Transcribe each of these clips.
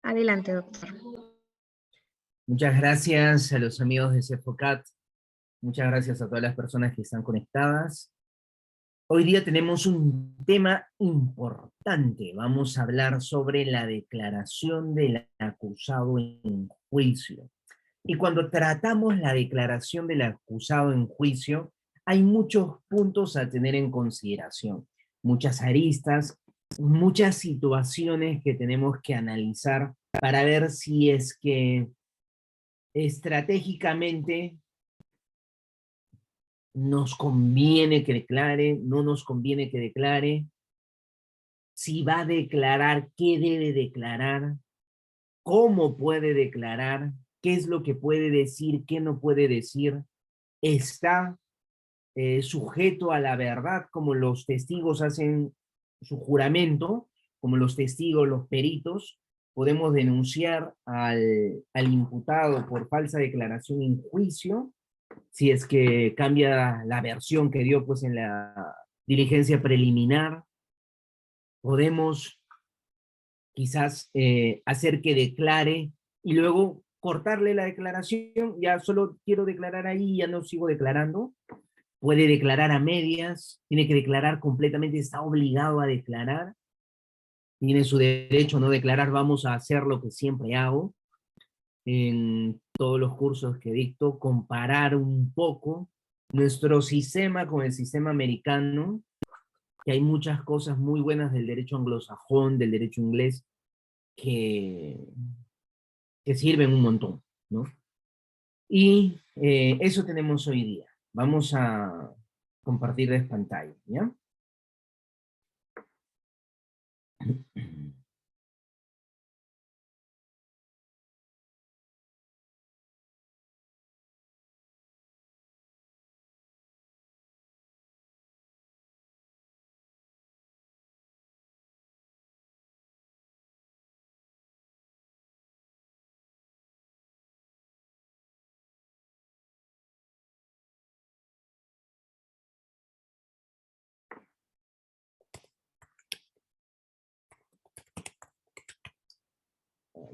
Adelante, doctor. Muchas gracias a los amigos de CEFOCAT, muchas gracias a todas las personas que están conectadas. Hoy día tenemos un tema importante. Vamos a hablar sobre la declaración del acusado en juicio. Y cuando tratamos la declaración del acusado en juicio, hay muchos puntos a tener en consideración, muchas aristas, muchas situaciones que tenemos que analizar para ver si es que estratégicamente nos conviene que declare, no nos conviene que declare, si va a declarar, qué debe declarar, cómo puede declarar, qué es lo que puede decir, qué no puede decir, está sujeto a la verdad, como los testigos hacen su juramento, como los testigos, los peritos, podemos denunciar al imputado por falsa declaración en juicio, si es que cambia la versión que dio pues en la diligencia preliminar, podemos quizás hacer que declare y luego cortarle la declaración, ya solo quiero declarar ahí, ya no sigo declarando, puede declarar a medias, tiene que declarar completamente, está obligado a declarar, tiene su derecho a no declarar, vamos a hacer lo que siempre hago en todos los cursos que dicto, comparar un poco nuestro sistema con el sistema americano, que hay muchas cosas muy buenas del derecho anglosajón, del derecho inglés, que, que sirven un montón, ¿no? Y eso tenemos hoy día. Vamos a compartirles pantalla, ¿ya?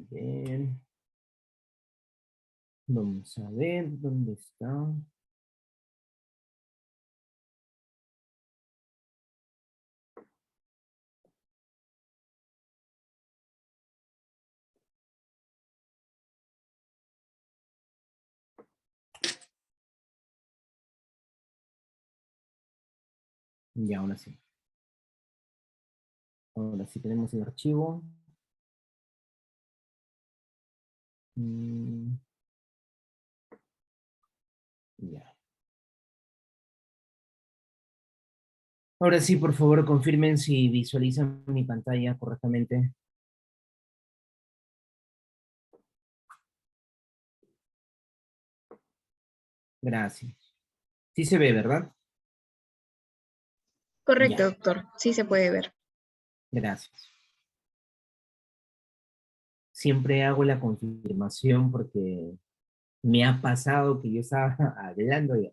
Bien. Vamos a ver dónde está. Ya, ahora sí. Ahora sí tenemos el archivo. Mm, ya. Ahora sí, por favor, confirmen si visualizan mi pantalla correctamente. Gracias. Sí se ve, ¿verdad? Correcto, Ya, doctor. Sí se puede ver. gracias. Siempre hago la confirmación porque me ha pasado que yo estaba hablando y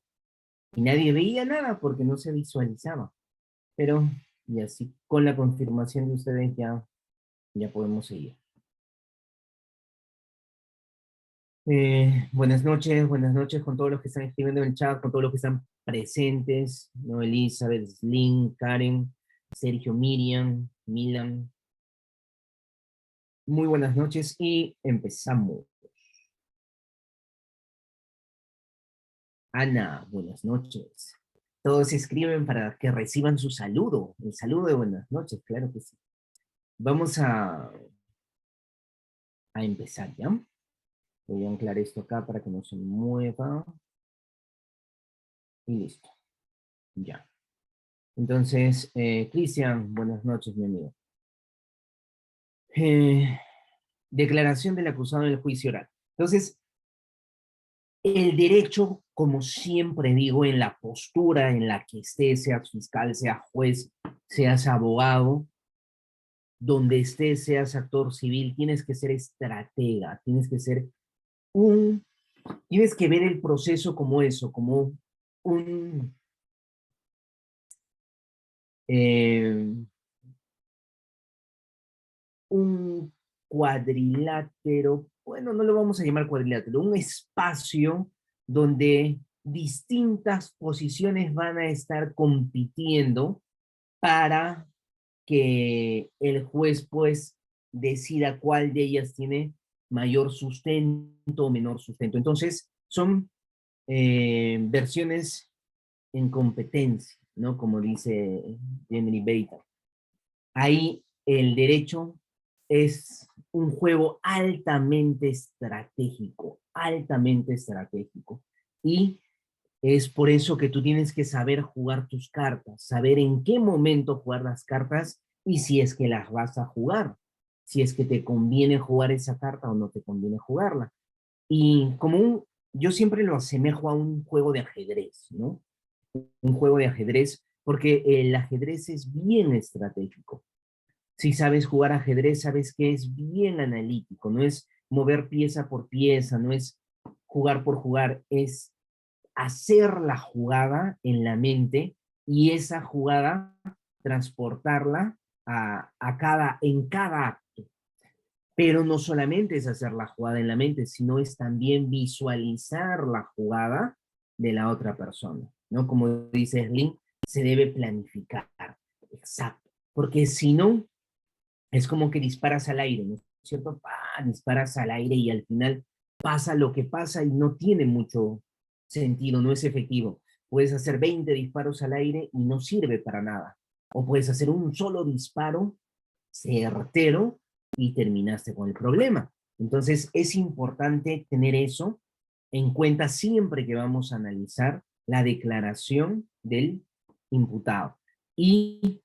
nadie veía nada porque no se visualizaba. Pero, y así con la confirmación de ustedes ya podemos seguir. Buenas noches con todos los que están escribiendo en el chat, con todos los que están presentes, ¿no? Elizabeth, Slim, Karen, Sergio, Miriam, Milan. Muy buenas noches y empezamos. Ana, buenas noches. Todos escriben para que reciban su saludo, el saludo de buenas noches, claro que sí. Vamos a empezar, ¿ya? Voy a anclar esto acá para que no se mueva. Y listo, ya. Entonces, Cristian, buenas noches, mi amigo. Eh, declaración del acusado en el juicio oral. Entonces, el derecho, como siempre digo, en la postura en la que estés, seas fiscal, seas juez, seas abogado, donde estés, seas actor civil, tienes que ser estratega, tienes que ser un, tienes que ver el proceso como eso, como un, eh, un cuadrilátero, bueno, no lo vamos a llamar cuadrilátero, un espacio donde distintas posiciones van a estar compitiendo para que el juez pues decida cuál de ellas tiene mayor sustento o menor sustento. Entonces, son versiones en competencia, ¿no? Como dice Henry Baker. Ahí el derecho es un juego altamente estratégico, altamente estratégico. Y es por eso que tú tienes que saber jugar tus cartas, saber en qué momento jugar las cartas y si es que las vas a jugar, si es que te conviene jugar esa carta o no te conviene jugarla. Y yo siempre lo asemejo a un juego de ajedrez, ¿no? Un juego de ajedrez, porque el ajedrez es bien estratégico. Si sabes jugar ajedrez, sabes que es bien analítico, no es mover pieza por pieza, no es jugar por jugar, es hacer la jugada en la mente y esa jugada transportarla en cada acto. Pero no solamente es hacer la jugada en la mente, sino es también visualizar la jugada de la otra persona, ¿no? Como dice Slim, se debe planificar. Exacto. Porque si no, es como que disparas al aire, ¿no es cierto? Disparas al aire y al final pasa lo que pasa y no tiene mucho sentido, no es efectivo. Puedes hacer 20 disparos al aire y no sirve para nada. O puedes hacer un solo disparo certero y terminaste con el problema. Entonces es importante tener eso en cuenta siempre que vamos a analizar la declaración del imputado. Y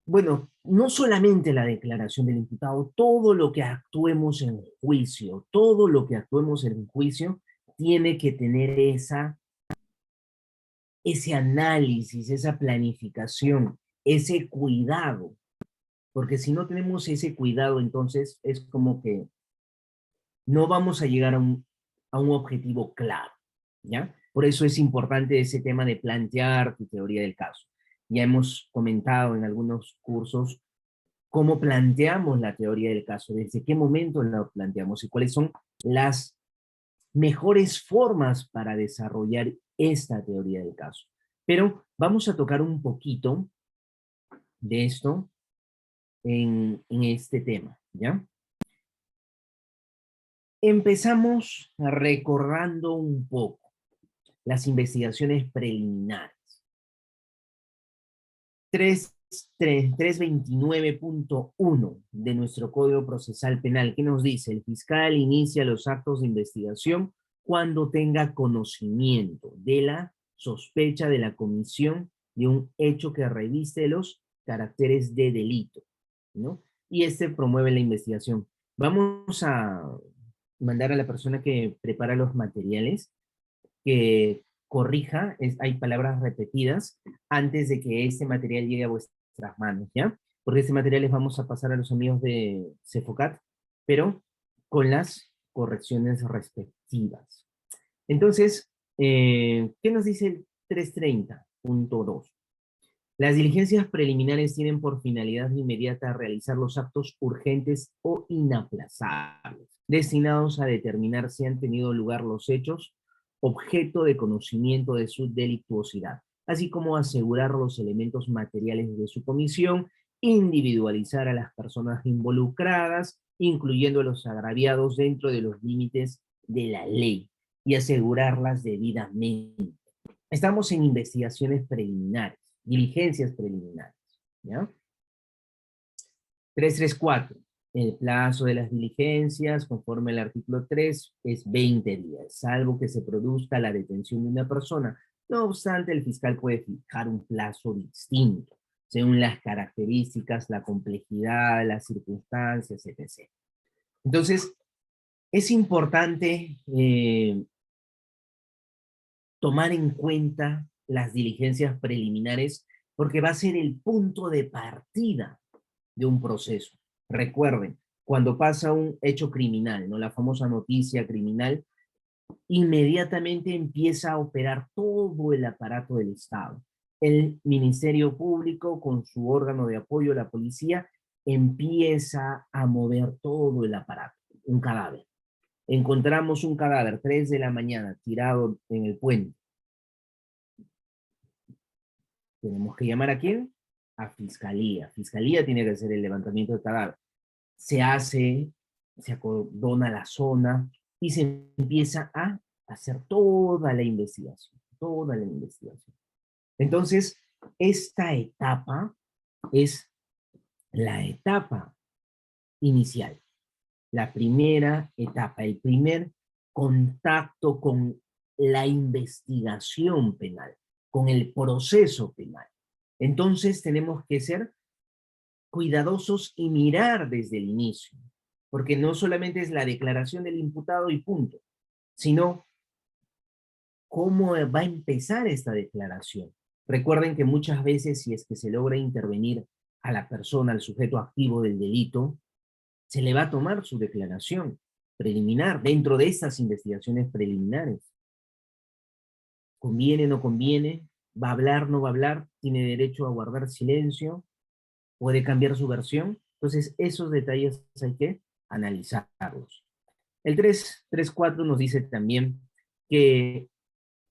bueno, no solamente la declaración del imputado, todo lo que actuemos en juicio, todo lo que actuemos en juicio tiene que tener ese análisis, esa planificación, ese cuidado, porque si no tenemos ese cuidado, entonces es como que no vamos a llegar a un objetivo claro, ¿ya? Por eso es importante ese tema de plantear tu teoría del caso. Ya hemos comentado en algunos cursos cómo planteamos la teoría del caso, desde qué momento la planteamos y cuáles son las mejores formas para desarrollar esta teoría del caso. Pero vamos a tocar un poquito de esto en este tema, ¿ya? Empezamos recordando un poco las investigaciones preliminares. 329.1 de nuestro Código Procesal Penal, que nos dice: el fiscal inicia los actos de investigación cuando tenga conocimiento de la sospecha de la comisión de un hecho que reviste los caracteres de delito, ¿no? Y este promueve la investigación. Vamos a mandar a la persona que prepara los materiales que corrija, hay palabras repetidas antes de que este material llegue a vuestras manos, ¿ya? Porque este material les vamos a pasar a los amigos de Cefocat, pero con las correcciones respectivas. Entonces, ¿qué nos dice el 330.2? Las diligencias preliminares tienen por finalidad inmediata realizar los actos urgentes o inaplazables, destinados a determinar si han tenido lugar los hechos objeto de conocimiento de su delictuosidad, así como asegurar los elementos materiales de su comisión, individualizar a las personas involucradas, incluyendo a los agraviados dentro de los límites de la ley, y asegurarlas debidamente. Estamos en investigaciones preliminares, diligencias preliminares, ¿ya? 334. El plazo de las diligencias, conforme al artículo 3, es 20 días, salvo que se produzca la detención de una persona. No obstante, el fiscal puede fijar un plazo distinto, según las características, la complejidad, las circunstancias, etc. Entonces, es importante tomar en cuenta las diligencias preliminares porque va a ser el punto de partida de un proceso. Recuerden, cuando pasa un hecho criminal, ¿no? La famosa noticia criminal, inmediatamente empieza a operar todo el aparato del Estado. El Ministerio Público, con su órgano de apoyo, la policía, empieza a mover todo el aparato, un cadáver. Encontramos un cadáver, 3 de la mañana, tirado en el puente. ¿Tenemos que llamar a quién? A fiscalía. Fiscalía tiene que hacer el levantamiento del cadáver. Se hace, se acordona la zona y se empieza a hacer toda la investigación, toda la investigación. Entonces, esta etapa es la etapa inicial, la primera etapa, el primer contacto con la investigación penal, con el proceso penal. Entonces tenemos que ser cuidadosos y mirar desde el inicio, porque no solamente es la declaración del imputado y punto, sino cómo va a empezar esta declaración. Recuerden que muchas veces, si es que se logra intervenir a la persona, al sujeto activo del delito, se le va a tomar su declaración preliminar dentro de estas investigaciones preliminares. ¿Conviene, no conviene? ¿Va a hablar, no va a hablar? ¿Tiene derecho a guardar silencio? ¿Puede cambiar su versión? Entonces, esos detalles hay que analizarlos. El 334 nos dice también que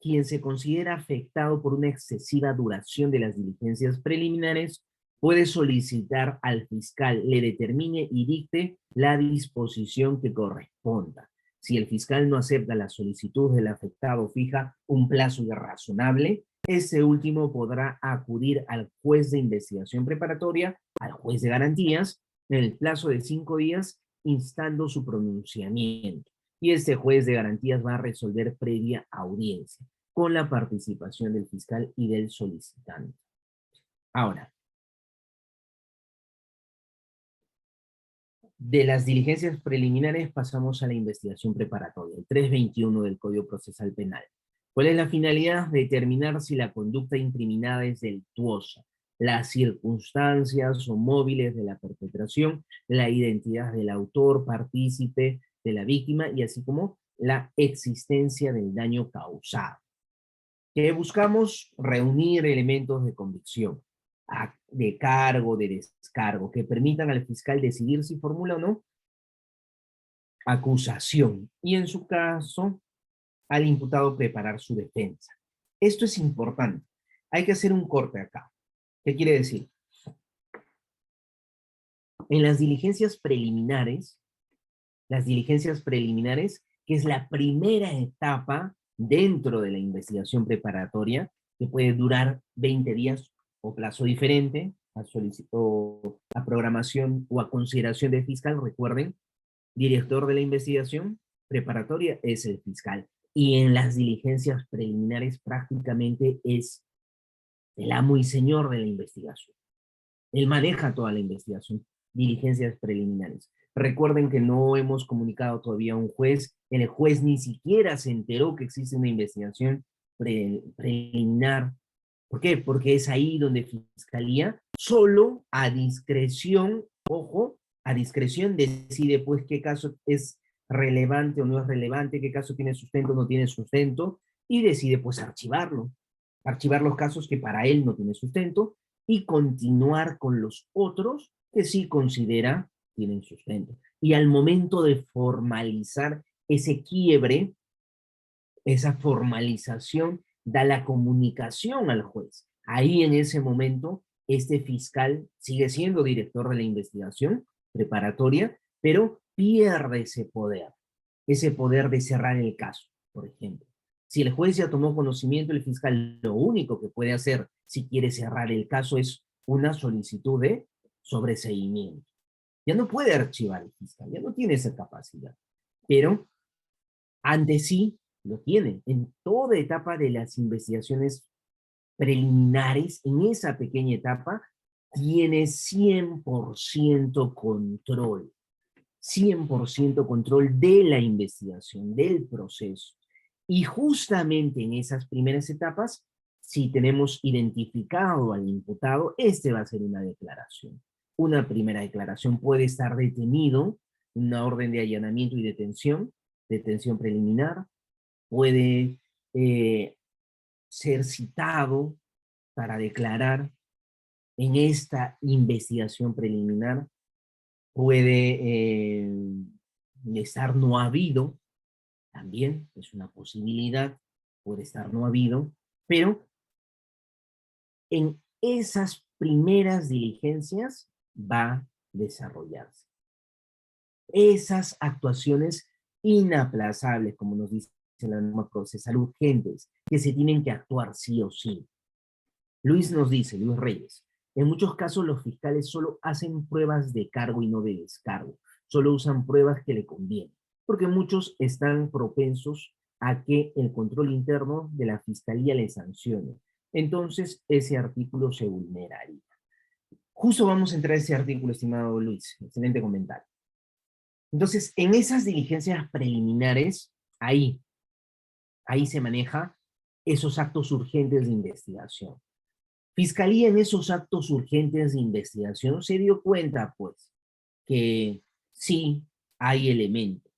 quien se considera afectado por una excesiva duración de las diligencias preliminares puede solicitar al fiscal le determine y dicte la disposición que corresponda. Si el fiscal no acepta la solicitud del afectado, fija un plazo razonable, ese último podrá acudir al juez de investigación preparatoria, al juez de garantías, en el plazo de 5 días, instando su pronunciamiento. Y este juez de garantías va a resolver previa audiencia, con la participación del fiscal y del solicitante. Ahora, de las diligencias preliminares pasamos a la investigación preparatoria, el 321 del Código Procesal Penal. ¿Cuál es la finalidad? Determinar si la conducta incriminada es delictuosa, las circunstancias o móviles de la perpetración, la identidad del autor, partícipe de la víctima y así como la existencia del daño causado. ¿Qué buscamos? Reunir elementos de convicción, de cargo, de descargo, que permitan al fiscal decidir si formula o no acusación y en su caso al imputado preparar su defensa. Esto es importante. Hay que hacer un corte acá. ¿Qué quiere decir? En las diligencias preliminares, que es la primera etapa dentro de la investigación preparatoria, que puede durar 20 días o plazo diferente, a programación o a consideración del fiscal, recuerden, director de la investigación preparatoria es el fiscal. Y en las diligencias preliminares prácticamente es el amo y señor de la investigación. Él maneja toda la investigación, diligencias preliminares. Recuerden que no hemos comunicado todavía a un juez, el juez ni siquiera se enteró que existe una investigación preliminar. ¿Por qué? Porque es ahí donde Fiscalía, solo a discreción, ojo, a discreción decide pues qué caso es relevante o no es relevante, qué caso tiene sustento o no tiene sustento, y decide pues archivarlo. Archivar los casos que para él no tiene sustento y continuar con los otros que sí considera tienen sustento. Y al momento de formalizar ese quiebre, esa formalización da la comunicación al juez. Ahí en ese momento, este fiscal sigue siendo director de la investigación preparatoria, pero pierde ese poder de cerrar el caso, por ejemplo. Si el juez ya tomó conocimiento, el fiscal lo único que puede hacer si quiere cerrar el caso es una solicitud de sobreseimiento. Ya no puede archivar el fiscal, ya no tiene esa capacidad. Pero antes sí lo tiene. En toda etapa de las investigaciones preliminares, en esa pequeña etapa, tiene 100% control. 100% control de la investigación, del proceso. Y justamente en esas primeras etapas, si tenemos identificado al imputado, este va a ser una declaración. Una primera declaración puede estar detenido, una orden de allanamiento y detención preliminar, puede ser citado para declarar en esta investigación preliminar puede estar no habido, también es una posibilidad, puede estar no habido, pero en esas primeras diligencias va a desarrollarse. Esas actuaciones inaplazables, como nos dice la norma procesal, urgentes, que se tienen que actuar sí o sí. Luis nos dice, Luis Reyes, en muchos casos los fiscales solo hacen pruebas de cargo y no de descargo, solo usan pruebas que le convienen, porque muchos están propensos a que el control interno de la fiscalía les sancione. Entonces, ese artículo se vulneraría. Justo vamos a entrar a ese artículo, estimado Luis. Excelente comentario. Entonces, en esas diligencias preliminares, ahí se maneja esos actos urgentes de investigación. Fiscalía en esos actos urgentes de investigación se dio cuenta, pues, que sí hay elementos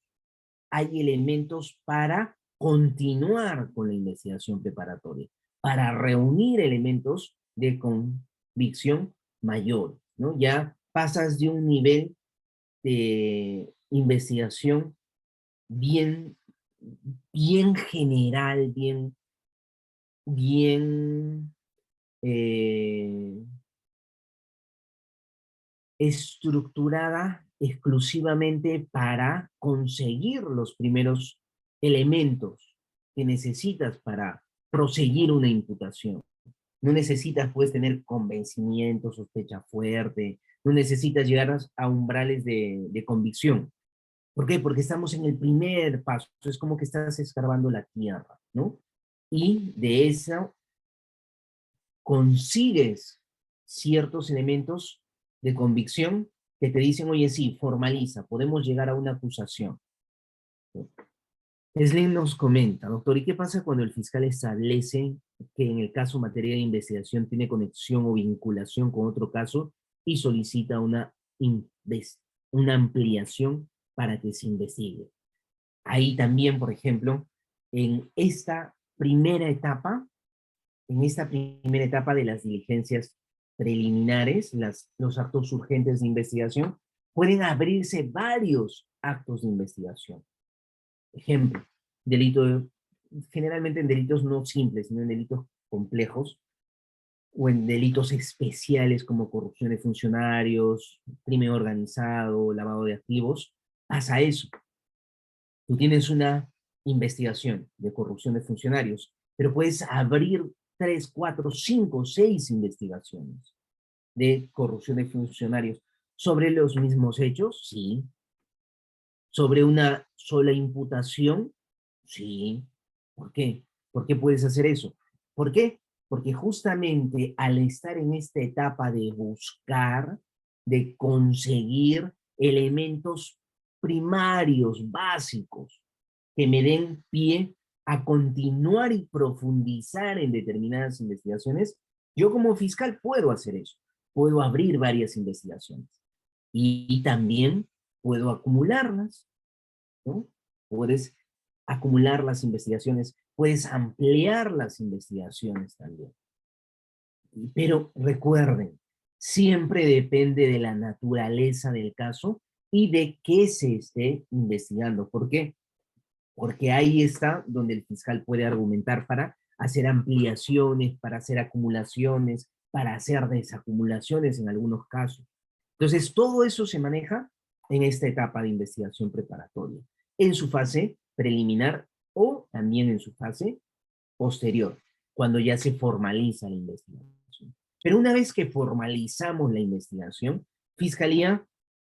para continuar con la investigación preparatoria, para reunir elementos de convicción mayor, ¿no? Ya pasas de un nivel de investigación bien, bien general, bien eh, estructurada exclusivamente para conseguir los primeros elementos que necesitas para proseguir una imputación. No necesitas, pues, tener convencimiento, sospecha fuerte, no necesitas llegar a umbrales de convicción. ¿Por qué? Porque estamos en el primer paso, es como que estás escarbando la tierra, ¿no? Y de eso consigues ciertos elementos de convicción que te dicen, oye, sí, formaliza, podemos llegar a una acusación. Slim nos comenta, doctor, ¿y qué pasa cuando el fiscal establece que en el caso materia de investigación tiene conexión o vinculación con otro caso y solicita una ampliación para que se investigue? Ahí también, por ejemplo, en esta primera etapa, de las diligencias preliminares, los actos urgentes de investigación, pueden abrirse varios actos de investigación. Ejemplo, generalmente en delitos no simples, sino en delitos complejos, o en delitos especiales como corrupción de funcionarios, crimen organizado, lavado de activos, pasa eso. Tú tienes una investigación de corrupción de funcionarios, pero puedes abrir 3, 4, 5, 6 investigaciones de corrupción de funcionarios sobre los mismos hechos, sí. Sobre una sola imputación, sí. ¿Por qué? ¿Por qué puedes hacer eso? ¿Por qué? Porque justamente al estar en esta etapa de buscar, de conseguir elementos primarios, básicos, que me den pie a continuar y profundizar en determinadas investigaciones, yo como fiscal puedo hacer eso. Puedo abrir varias investigaciones. Y también puedo acumularlas, ¿no? Puedes acumular las investigaciones, puedes ampliar las investigaciones también. Pero recuerden, siempre depende de la naturaleza del caso y de qué se esté investigando. ¿Por qué? Porque ahí está donde el fiscal puede argumentar para hacer ampliaciones, para hacer acumulaciones, para hacer desacumulaciones en algunos casos. Entonces, todo eso se maneja en esta etapa de investigación preparatoria, en su fase preliminar o también en su fase posterior, cuando ya se formaliza la investigación. Pero una vez que formalizamos la investigación, Fiscalía,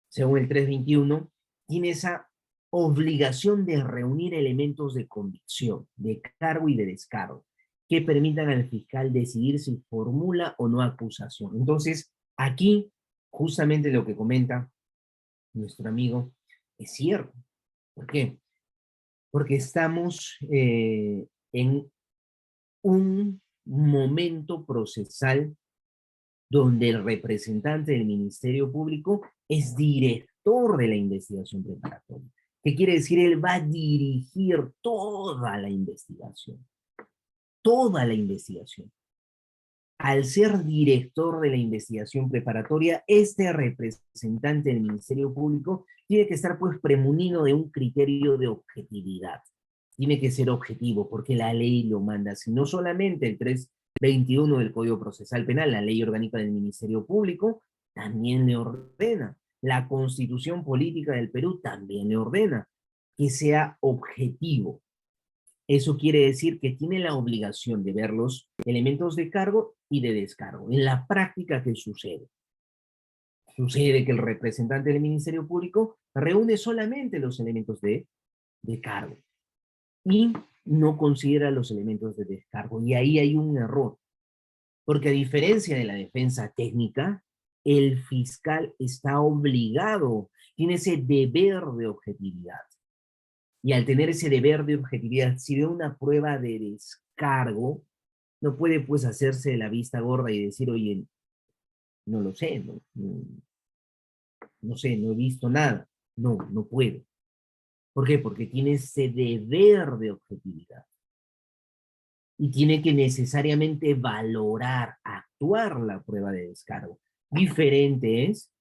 según el 321, tiene esa obligación de reunir elementos de convicción, de cargo y de descargo, que permitan al fiscal decidir si formula o no acusación. Entonces, aquí, justamente lo que comenta nuestro amigo es cierto. ¿Por qué? Porque estamos en un momento procesal donde el representante del Ministerio Público es director de la investigación preparatoria. ¿Qué quiere decir? Él va a dirigir toda la investigación. Toda la investigación. al ser director de la investigación preparatoria, este representante del Ministerio Público tiene que estar pues premunido de un criterio de objetividad. Tiene que ser objetivo porque la ley lo manda, si no solamente el 321 del Código Procesal Penal, la ley orgánica del Ministerio Público, también le ordena. La Constitución Política del Perú también le ordena que sea objetivo. Eso quiere decir que tiene la obligación de ver los elementos de cargo y de descargo. En la práctica, ¿qué sucede? Sucede que el representante del Ministerio Público reúne solamente los elementos de cargo y no considera los elementos de descargo. Y ahí hay un error, porque a diferencia de la defensa técnica, el fiscal está obligado, tiene ese deber de objetividad. Y al tener ese deber de objetividad, si ve una prueba de descargo, no puede pues hacerse de la vista gorda y decir, oye, no lo sé, no sé, no he visto nada. No, no puede. ¿Por qué? Porque tiene ese deber de objetividad. Y tiene que necesariamente valorar, actuar la prueba de descargo. Diferente es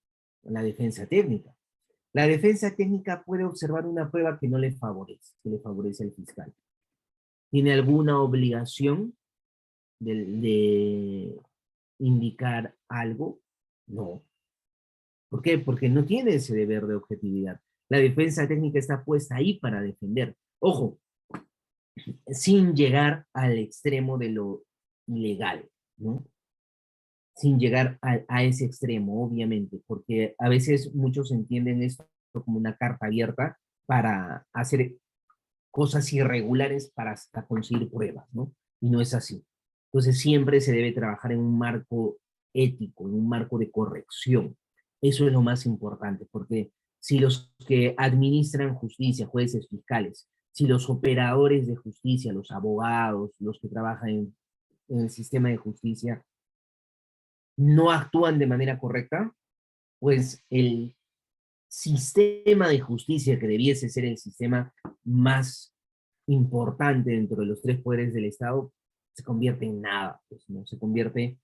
la defensa técnica. La defensa técnica puede observar una prueba que no le favorece, que le favorece al fiscal. ¿Tiene alguna obligación de indicar algo? No. ¿Por qué? Porque no tiene ese deber de objetividad. La defensa técnica está puesta ahí para defender. Ojo, sin llegar al extremo de lo ilegal, ¿no? Sin llegar a ese extremo, obviamente, porque a veces muchos entienden esto como una carta abierta para hacer cosas irregulares para hasta conseguir pruebas, ¿no? Y no es así. Entonces siempre se debe trabajar en un marco ético, en un marco de corrección. Eso es lo más importante, porque si los que administran justicia, jueces, fiscales, si los operadores de justicia, los abogados, los que trabajan en el sistema de justicia, no actúan de manera correcta, pues el sistema de justicia que debiese ser el sistema más importante dentro de los tres poderes del Estado, se convierte en nada, pues, ¿no? Se convierte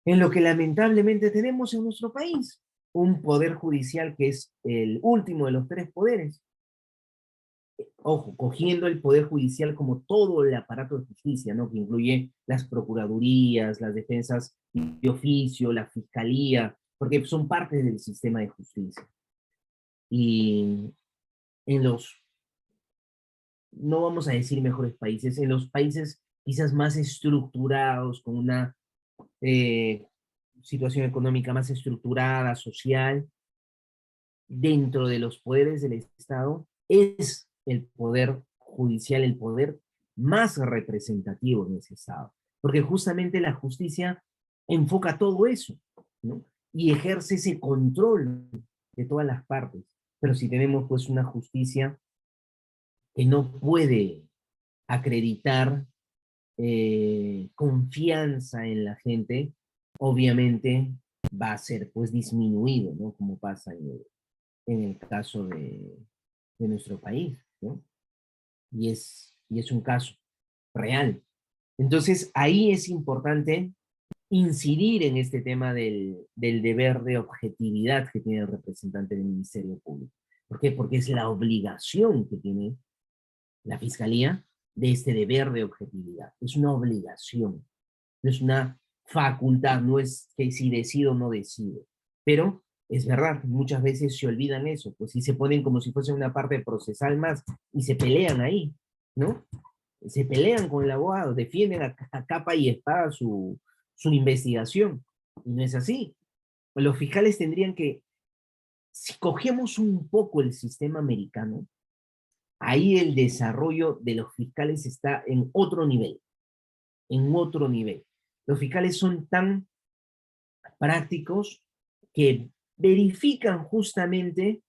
en lo que lamentablemente tenemos en nuestro país, un poder judicial que es el último de los tres poderes. Ojo, cogiendo el poder judicial como todo el aparato de justicia, ¿no? Que incluye las procuradurías, las defensas de oficio, la fiscalía, porque son parte del sistema de justicia. Y en los, no vamos a decir mejores países, en los países quizás más estructurados, con una eh, situación económica más estructurada, social, dentro de los poderes del Estado, es el poder judicial el poder más representativo en ese Estado. Porque justamente la justicia enfoca todo eso, ¿no? Y ejerce ese control de todas las partes. Pero si tenemos pues una justicia que no puede acreditar confianza en la gente, obviamente va a ser pues disminuido, ¿no? Como pasa en el caso de nuestro país, ¿no? Y es un caso real. Entonces ahí es importante incidir en este tema del deber de objetividad que tiene el representante del Ministerio Público. ¿Por qué? Porque es la obligación que tiene la Fiscalía de este deber de objetividad. Es una obligación, no es una facultad, no es que si decido o no decido. Pero es verdad, muchas veces se olvidan eso, pues si se ponen como si fuese una parte procesal más y se pelean ahí, ¿no? Se pelean con el abogado, defienden a capa y espada su investigación. Y no es así. Los fiscales tendrían que, si cogemos un poco el sistema americano, ahí el desarrollo de los fiscales está en otro nivel, en otro nivel. Los fiscales son tan prácticos que verifican justamente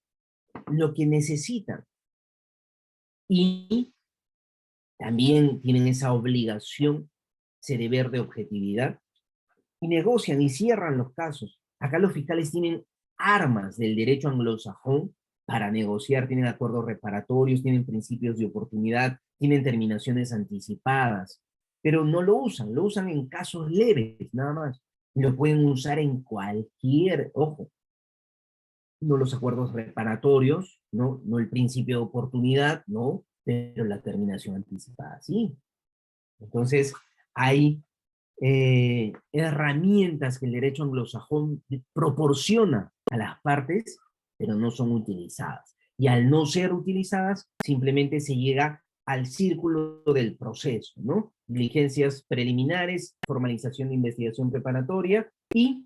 lo que necesitan y también tienen esa obligación, ese deber de objetividad y negocian y cierran los casos. Acá los fiscales tienen armas del derecho anglosajón para negociar, tienen acuerdos reparatorios, tienen principios de oportunidad, tienen terminaciones anticipadas. pero no lo usan en casos leves, nada más. Lo pueden usar en cualquier, ojo, no los acuerdos reparatorios, no el principio de oportunidad, no, pero la terminación anticipada, sí. Entonces, hay herramientas que el derecho anglosajón proporciona a las partes, pero no son utilizadas. Y al no ser utilizadas, simplemente se llega al círculo del proceso, ¿no? Diligencias preliminares, formalización de investigación preparatoria y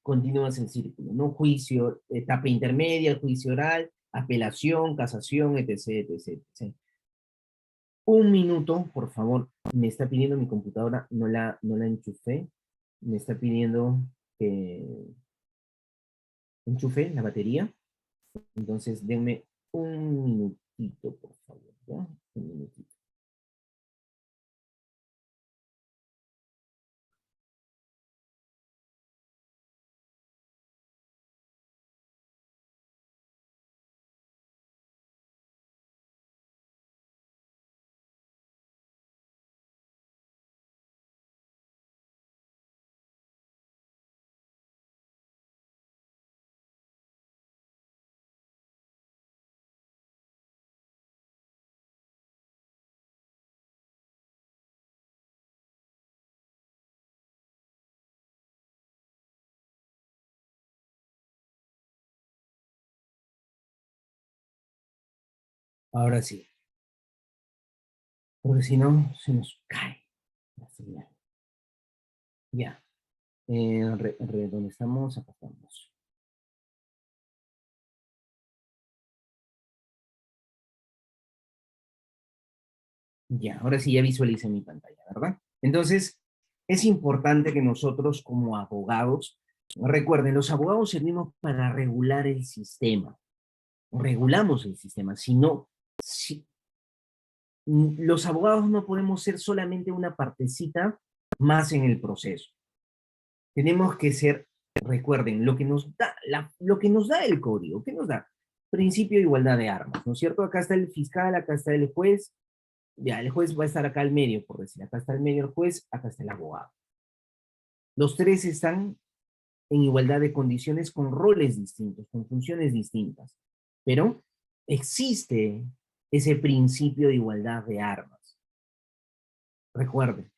continúas el círculo, ¿no? Juicio, etapa intermedia, juicio oral, apelación, casación, etc., etc., etc. Un minuto, por favor. Me está pidiendo mi computadora, no la enchufé. Me está pidiendo que enchufe la batería. Entonces, denme un minutito, por favor, ¿ya? Un minutito. Ahora sí, porque si no, se nos cae la señal. Ya. ¿Dónde estamos? Acá estamos. Ya, ahora sí ya visualicé mi pantalla, ¿verdad? Entonces, es importante que nosotros como abogados, recuerden, los abogados servimos para regular el sistema, regulamos el sistema, si, los abogados no podemos ser solamente una partecita más en el proceso. Tenemos que ser, recuerden, lo que nos da el código, ¿qué nos da? Principio de igualdad de armas, ¿no es cierto? Acá está el fiscal, acá está el juez, ya, el juez va a estar acá al medio, por decir, acá está el medio el juez, acá está el abogado. Los tres están en igualdad de condiciones con roles distintos, con funciones distintas, pero existe ese principio de igualdad de armas. Recuerden.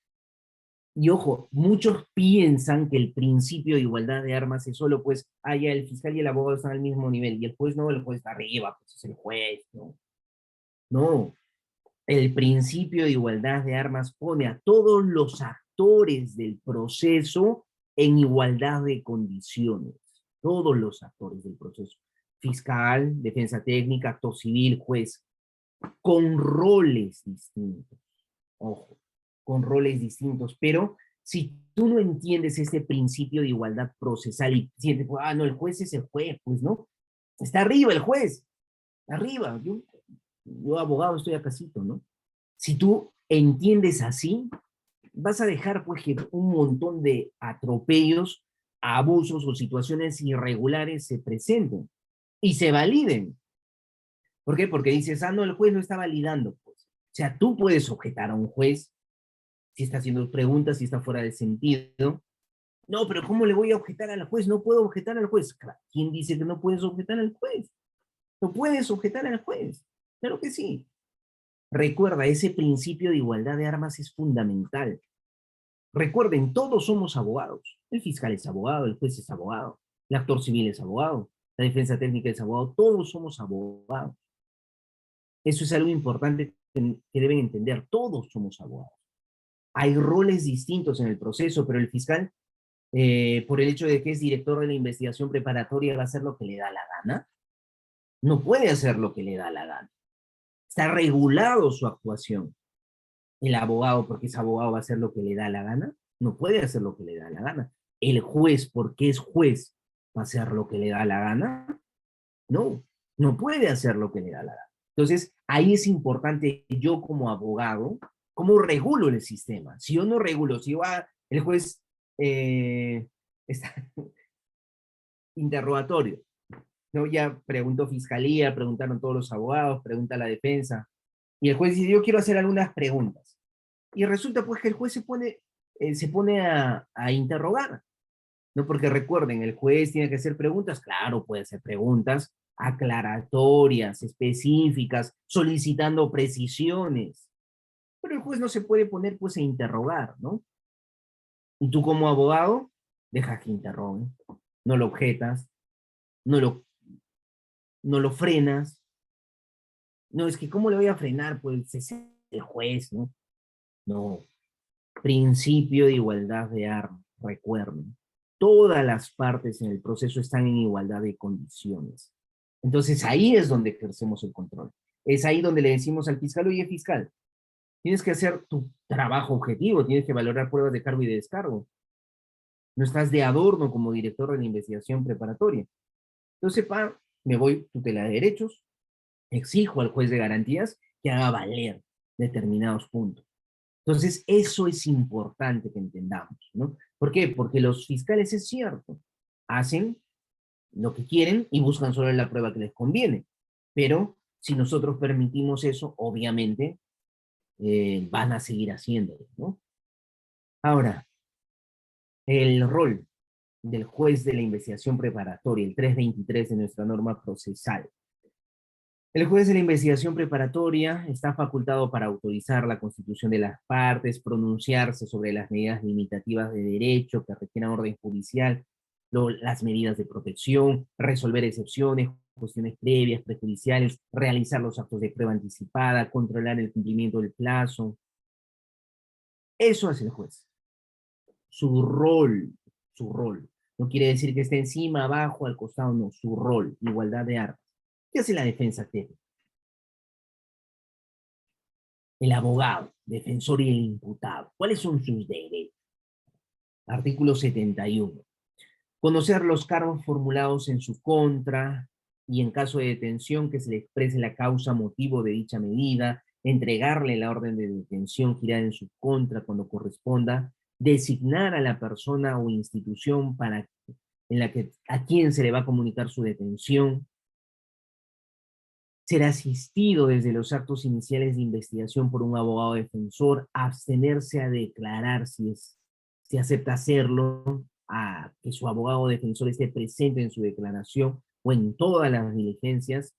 Y ojo, muchos piensan que el principio de igualdad de armas es solo, pues, ya el fiscal y el abogado están al mismo nivel, y el juez no, el juez está arriba, pues es el juez, ¿no? No, el principio de igualdad de armas pone a todos los actores del proceso en igualdad de condiciones. Todos los actores del proceso. Fiscal, defensa técnica, actor civil, juez, con roles distintos. Ojo, con roles distintos. Pero si tú no entiendes este principio de igualdad procesal y sientes, no, el juez es el juez, pues no. Está arriba el juez, arriba. Yo abogado estoy acasito, ¿no? Si tú entiendes así, vas a dejar pues que un montón de atropellos, abusos o situaciones irregulares se presenten y se validen. ¿Por qué? Porque dices, no, el juez no está validando. Pues. O sea, tú puedes objetar a un juez si está haciendo preguntas, si está fuera de sentido. No, pero ¿cómo le voy a objetar al juez? No puedo objetar al juez. ¿Quién dice que no puedes objetar al juez? No puedes objetar al juez. Claro que sí. Recuerda, ese principio de igualdad de armas es fundamental. Recuerden, todos somos abogados. El fiscal es abogado, el juez es abogado, el actor civil es abogado, la defensa técnica es abogado, todos somos abogados. Eso es algo importante que deben entender, todos somos abogados. Hay roles distintos en el proceso, pero el fiscal, por el hecho de que es director de la investigación preparatoria, va a hacer lo que le da la gana. No puede hacer lo que le da la gana. Está regulado su actuación. El abogado, porque es abogado, va a hacer lo que le da la gana. No puede hacer lo que le da la gana. El juez, porque es juez, va a hacer lo que le da la gana. No, no puede hacer lo que le da la gana. Entonces, ahí es importante yo como abogado, ¿cómo regulo el sistema? Si yo no regulo, si yo, el juez está interrogatorio, ¿no? Ya preguntó fiscalía, preguntaron todos los abogados, pregunta la defensa, y el juez dice, yo quiero hacer algunas preguntas. Y resulta pues que el juez se pone a interrogar, ¿no? Porque recuerden, el juez tiene que hacer preguntas, claro, puede hacer preguntas aclaratorias, específicas, solicitando precisiones, pero el juez no se puede poner pues a interrogar, ¿no? Y tú como abogado, dejas que interrogue, no lo objetas, no lo, no lo frenas, no, es que ¿cómo le voy a frenar? Pues es el juez, ¿no? No, principio de igualdad de armas, recuerden. Todas las partes en el proceso están en igualdad de condiciones. Entonces ahí es donde ejercemos el control. Es ahí donde le decimos al fiscal, oye fiscal, tienes que hacer tu trabajo objetivo, tienes que valorar pruebas de cargo y de descargo. No estás de adorno como director de la investigación preparatoria. Entonces, me voy tutela de derechos, exijo al juez de garantías que haga valer determinados puntos. Entonces, eso es importante que entendamos, ¿no? ¿Por qué? Porque los fiscales, es cierto, hacen lo que quieren y buscan solo la prueba que les conviene. Pero si nosotros permitimos eso, obviamente van a seguir haciéndolo, ¿no? Ahora, el rol del juez de la investigación preparatoria, el 323 de nuestra norma procesal. El juez de la investigación preparatoria está facultado para autorizar la constitución de las partes, pronunciarse sobre las medidas limitativas de derecho que requieran orden judicial, las medidas de protección, resolver excepciones, cuestiones previas, prejudiciales, realizar los actos de prueba anticipada, controlar el cumplimiento del plazo. Eso hace el juez. Su rol, su rol. No quiere decir que esté encima, abajo, al costado, no, su rol, igualdad de armas. ¿Qué hace la defensa técnica? El abogado, defensor y el imputado. ¿Cuáles son sus derechos? Artículo 71. Conocer los cargos formulados en su contra y en caso de detención que se le exprese la causa motivo de dicha medida, entregarle la orden de detención girada en su contra cuando corresponda, designar a la persona o institución a quien se le va a comunicar su detención, ser asistido desde los actos iniciales de investigación por un abogado defensor, abstenerse a declarar si acepta hacerlo, a que su abogado defensor esté presente en su declaración o en todas las diligencias,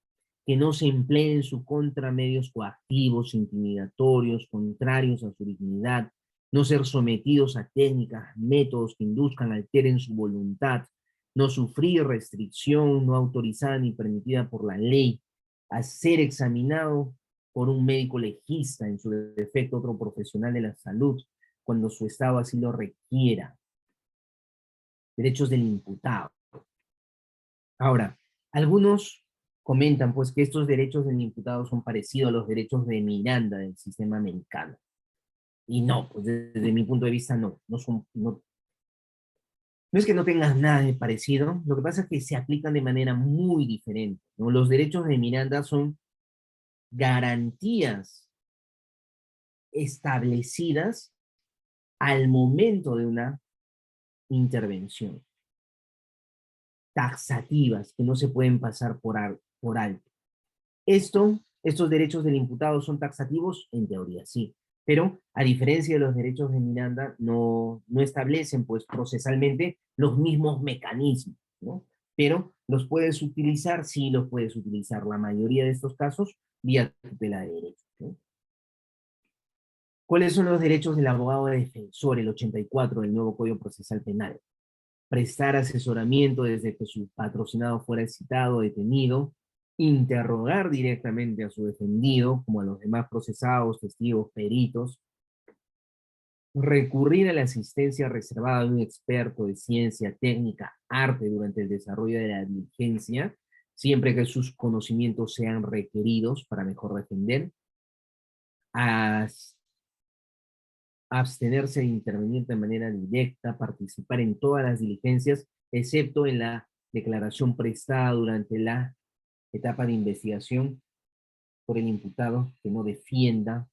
que no se empleen en su contra medios coactivos, intimidatorios, contrarios a su dignidad, no ser sometidos a técnicas, métodos que induzcan, alteren su voluntad, no sufrir restricción no autorizada ni permitida por la ley, a ser examinado por un médico legista, en su defecto otro profesional de la salud, cuando su estado así lo requiera. Derechos del imputado. Ahora, algunos comentan pues que estos derechos del imputado son parecidos a los derechos de Miranda del sistema americano. Y no, pues desde mi punto de vista no, no es que no tengas nada de parecido, lo que pasa es que se aplican de manera muy diferente, ¿no? Los derechos de Miranda son garantías establecidas al momento de una intervención, taxativas, que no se pueden pasar por alto. Estos derechos del imputado son taxativos, en teoría sí, pero a diferencia de los derechos de Miranda, no establecen pues procesalmente los mismos mecanismos, ¿no? Pero los puedes utilizar, sí los puedes utilizar, la mayoría de estos casos, vía tutela de derechos, ¿no? ¿Cuáles son los derechos del abogado defensor, el 84 del nuevo Código Procesal Penal? Prestar asesoramiento desde que su patrocinado fuera citado o detenido, interrogar directamente a su defendido, como a los demás procesados, testigos, peritos, recurrir a la asistencia reservada de un experto de ciencia, técnica, arte durante el desarrollo de la diligencia, siempre que sus conocimientos sean requeridos para mejor defender, abstenerse de intervenir de manera directa, participar en todas las diligencias, excepto en la declaración prestada durante la etapa de investigación por el imputado que no defienda,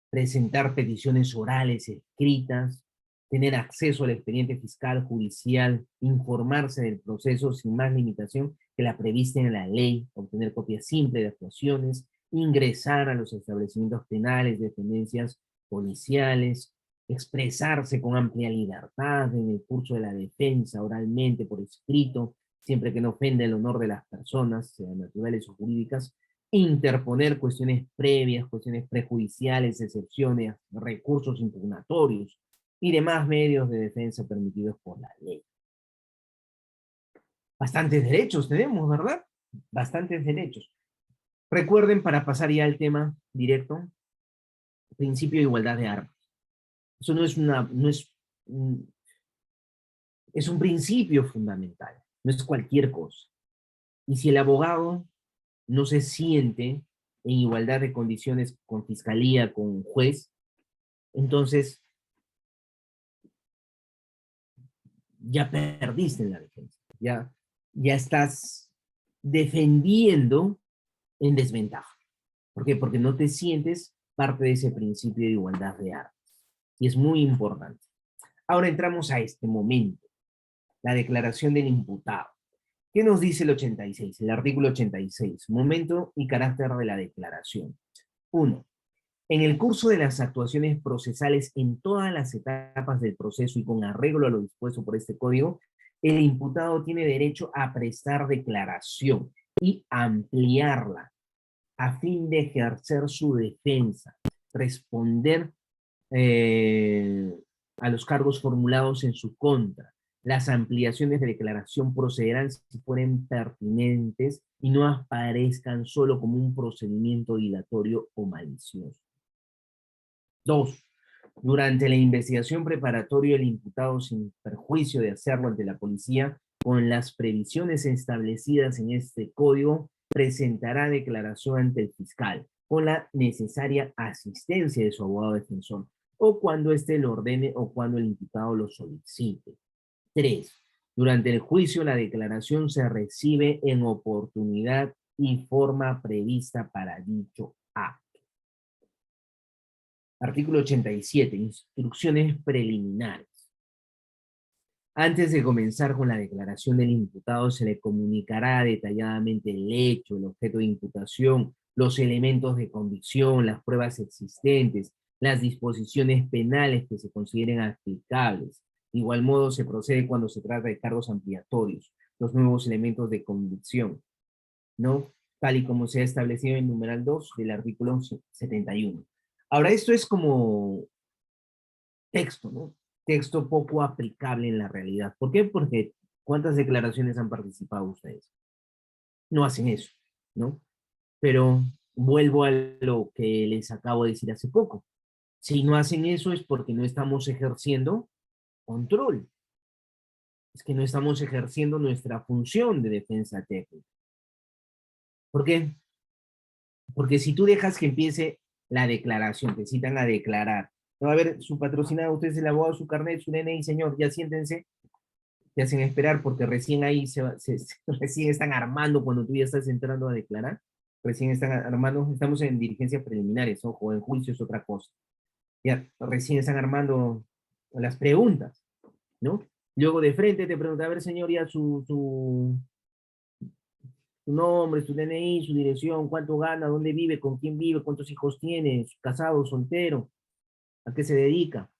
presentar peticiones orales, escritas, tener acceso al expediente fiscal, judicial, informarse del proceso sin más limitación que la prevista en la ley, obtener copia simple de actuaciones, ingresar a los establecimientos penales, dependencias policiales, expresarse con amplia libertad en el curso de la defensa, oralmente, por escrito, siempre que no ofenda el honor de las personas, sean naturales o jurídicas, interponer cuestiones previas, cuestiones prejudiciales, excepciones, recursos impugnatorios y demás medios de defensa permitidos por la ley. Bastantes derechos tenemos, ¿verdad? Bastantes derechos. Recuerden, para pasar ya al tema directo, principio de igualdad de armas. Eso es un principio fundamental, no es cualquier cosa. Y si el abogado no se siente en igualdad de condiciones con fiscalía, con juez, entonces ya perdiste en la defensa, ya estás defendiendo en desventaja. ¿Por qué? Porque no te sientes parte de ese principio de igualdad de armas. Y es muy importante. Ahora entramos a este momento, la declaración del imputado. ¿Qué nos dice el 86? El artículo 86, momento y carácter de la declaración. 1. En el curso de las actuaciones procesales en todas las etapas del proceso y con arreglo a lo dispuesto por este código, el imputado tiene derecho a prestar declaración y ampliarla a fin de ejercer su defensa, responder a los cargos formulados en su contra. Las ampliaciones de declaración procederán si fueren pertinentes y no aparezcan solo como un procedimiento dilatorio o malicioso. 2. Durante la investigación preparatoria, el imputado, sin perjuicio de hacerlo ante la policía, con las previsiones establecidas en este código, presentará declaración ante el fiscal, con la necesaria asistencia de su abogado defensor, o cuando éste lo ordene o cuando el imputado lo solicite. 3. Durante el juicio, la declaración se recibe en oportunidad y forma prevista para dicho acto. Artículo 87. Instrucciones preliminares. Antes de comenzar con la declaración del imputado, se le comunicará detalladamente el hecho, el objeto de imputación, los elementos de convicción, las pruebas existentes, las disposiciones penales que se consideren aplicables. De igual modo, se procede cuando se trata de cargos ampliatorios, los nuevos elementos de convicción, ¿no? Tal y como se ha establecido en numeral 2 del artículo 71. Ahora, esto es como texto, ¿no? Texto poco aplicable en la realidad. ¿Por qué? Porque ¿cuántas declaraciones han participado ustedes? No hacen eso, ¿no? Pero vuelvo a lo que les acabo de decir hace poco. Si no hacen eso es porque no estamos ejerciendo control. Es que no estamos ejerciendo nuestra función de defensa técnica. ¿Por qué? Porque si tú dejas que empiece la declaración, te citan a declarar, no va a ver su patrocinado, usted es el abogado, su carnet, su DNI, señor, ya siéntense, te hacen esperar porque recién ahí recién están armando cuando tú ya estás entrando a declarar, recién están armando, estamos en diligencias preliminares, ojo, en juicio es otra cosa, ya recién están armando las preguntas, ¿no? Luego de frente te pregunta, a ver señor, ya su nombre, su DNI, su dirección, cuánto gana, dónde vive, cuántos hijos tiene, casado, soltero, a qué se dedica.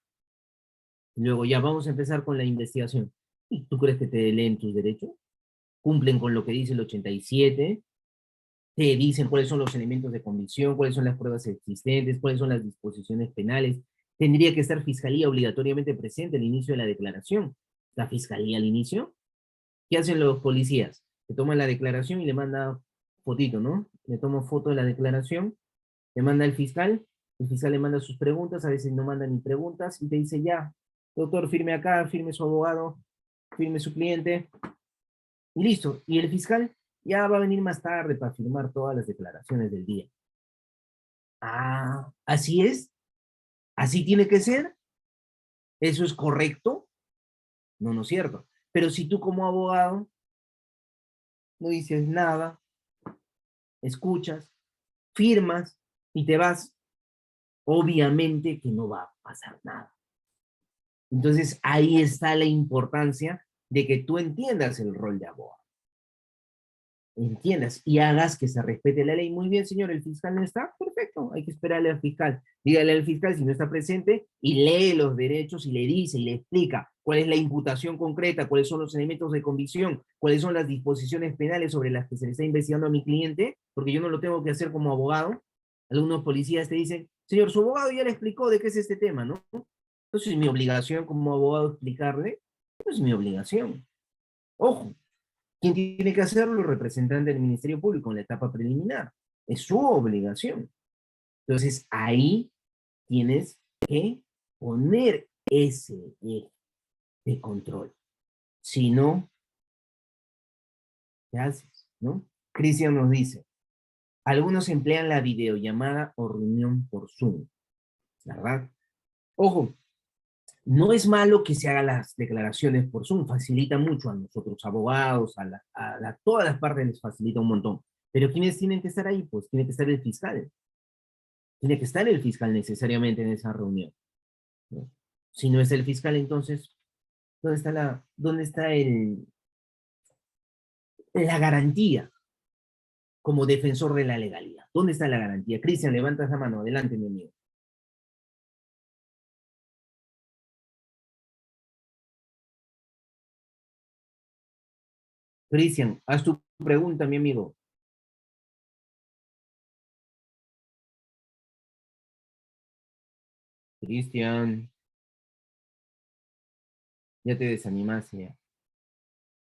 Luego ya vamos a empezar con la investigación. ¿Y tú crees que te leen tus derechos? Cumplen con lo que dice el 87, te dicen cuáles son los elementos de convicción, cuáles son las pruebas existentes, cuáles son las disposiciones penales. Tendría que estar fiscalía obligatoriamente presente al inicio de la declaración. ¿La fiscalía al inicio? ¿Qué hacen los policías? Te toman la declaración y le manda fotito, ¿no? Le tomo foto de la declaración, le manda el fiscal le manda sus preguntas, a veces no manda ni preguntas, y te dice ya, doctor, firme acá, firme su abogado, firme su cliente, y listo. Y el fiscal ya va a venir más tarde para firmar todas las declaraciones del día. Ah, así es, así tiene que ser, eso es correcto, no, no es cierto. Pero si tú como abogado no dices nada, escuchas, firmas y te vas, obviamente que no va a pasar nada. Entonces ahí está la importancia de que tú entiendas el rol de abogado. entiendas y hagas que se respete la ley. Muy bien, señor, el fiscal no está, perfecto, hay que esperarle al fiscal. Dígale al fiscal si no está presente y lee los derechos y le dice y le explica cuál es la imputación concreta, cuáles son los elementos de convicción, cuáles son las disposiciones penales sobre las que se le está investigando a mi cliente, porque yo no lo tengo que hacer como abogado. Algunos policías te dicen, señor, su abogado ya le explicó de qué es este tema, ¿no? Entonces, mi obligación como abogado explicarle, es mi obligación. Ojo, ¿quién tiene que hacerlo? El representante del Ministerio Público en la etapa preliminar. Es su obligación. Entonces, ahí tienes que poner ese eje de control. Si no, ¿qué haces? ¿No? Cristian nos dice, algunos emplean la videollamada o reunión por Zoom, ¿verdad? Ojo, no es malo que se hagan las declaraciones por Zoom, facilita mucho a nosotros abogados, todas las partes les facilita un montón. Pero ¿quiénes tienen que estar ahí? Pues tiene que estar el fiscal. Tiene que estar el fiscal necesariamente en esa reunión, ¿no? Si no es el fiscal, entonces, dónde está la garantía como defensor de la legalidad? ¿Dónde está la garantía? Cristian, levanta esa mano. Adelante, mi amigo. Cristian, haz tu pregunta, mi amigo. Cristian, ya te desanimaste ya.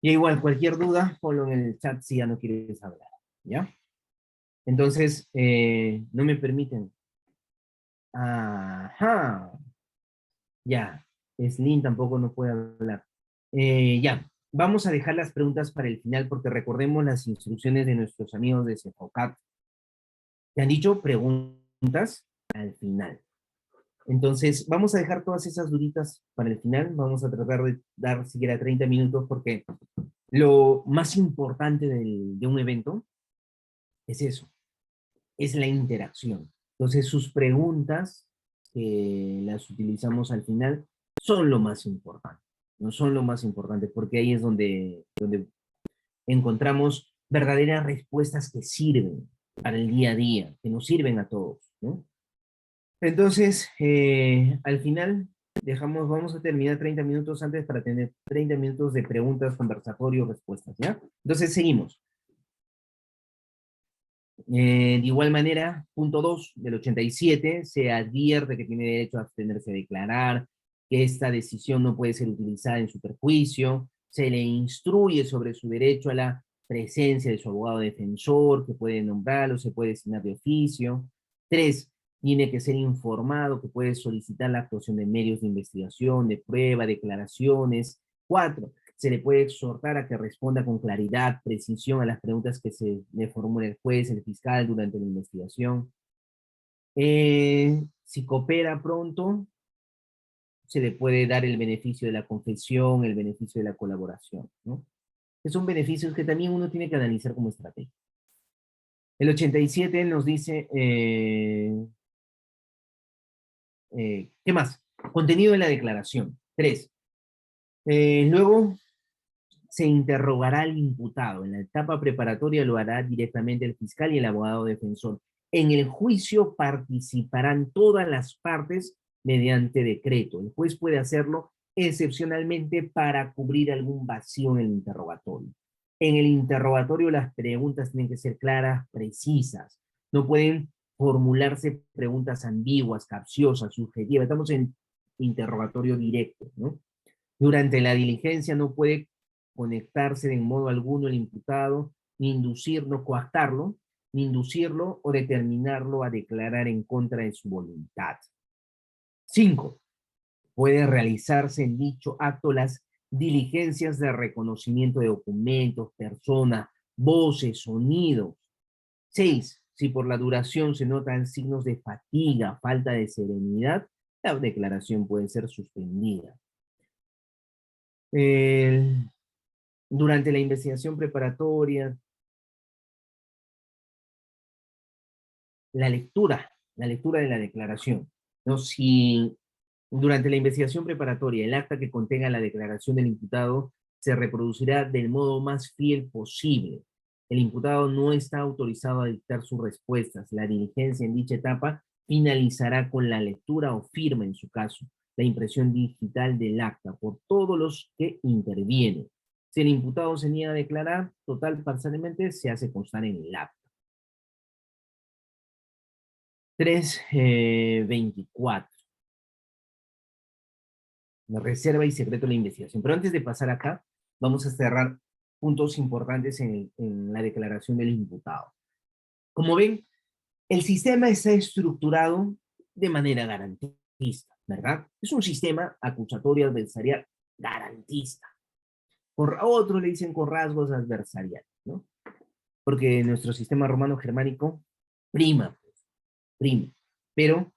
Y igual, cualquier duda, ponlo en el chat si ya no quieres hablar, ¿ya? Entonces, no me permiten. Ajá, ya. Slim tampoco no puede hablar. Ya, vamos a dejar las preguntas para el final porque recordemos las instrucciones de nuestros amigos de Cefocat. Te han dicho preguntas al final. Entonces, vamos a dejar todas esas duditas para el final. Vamos a tratar de dar siquiera 30 minutos porque lo más importante de un evento es eso, es la interacción. Entonces, sus preguntas, que las utilizamos al final, son lo más importante. No son lo más importante, porque ahí es donde encontramos verdaderas respuestas que sirven para el día a día, que nos sirven a todos, ¿no? Entonces, al final, vamos a terminar 30 minutos antes para tener 30 minutos de preguntas, conversatorio, respuestas, ¿ya? Entonces, seguimos. De igual manera, punto 2 del 87, se advierte que tiene derecho a abstenerse a declarar, que esta decisión no puede ser utilizada en su perjuicio, se le instruye sobre su derecho a la presencia de su abogado defensor, que puede nombrarlo, se puede designar de oficio. 3, tiene que ser informado que puede solicitar la actuación de medios de investigación, de prueba, declaraciones. 4, se le puede exhortar a que responda con claridad, precisión a las preguntas que se le formule el juez, el fiscal durante la investigación. Si coopera pronto, se le puede dar el beneficio de la confesión, el beneficio de la colaboración, ¿no? Que son beneficios que también uno tiene que analizar como estrategia. El 87 nos dice, ¿qué más? Contenido de la declaración. 3. Luego se interrogará al imputado. En la etapa preparatoria lo hará directamente el fiscal y el abogado defensor. En el juicio participarán todas las partes mediante decreto. El juez puede hacerlo excepcionalmente para cubrir algún vacío en el interrogatorio. En el interrogatorio las preguntas tienen que ser claras, precisas. No pueden formularse preguntas ambiguas, capciosas, subjetivas. Estamos en interrogatorio directo, ¿no? Durante la diligencia no puede conectarse de modo alguno el imputado, ni inducirlo, coactarlo, ni inducirlo o determinarlo a declarar en contra de su voluntad. 5. Puede realizarse en dicho acto las diligencias de reconocimiento de documentos, personas, voces, sonidos. 6. Si por la duración se notan signos de fatiga, falta de serenidad, la declaración puede ser suspendida. Durante la investigación preparatoria, la lectura de la declaración, ¿no? Si durante la investigación preparatoria el acta que contenga la declaración del imputado se reproducirá del modo más fiel posible. el imputado no está autorizado a dictar sus respuestas. La diligencia en dicha etapa finalizará con la lectura o firma, en su caso, la impresión digital del acta por todos los que intervienen. Si el imputado se niega a declarar, total, parcialmente, se hace constar en el acta. 3.24. La reserva y secreto de la investigación. Pero antes de pasar acá, vamos a cerrar puntos importantes en la declaración del imputado. Como ven, el sistema está estructurado de manera garantista, ¿verdad? Es un sistema acusatorio adversarial garantista. Por otros le dicen con rasgos adversariales, ¿no? Porque nuestro sistema romano-germánico prima, prima. Pero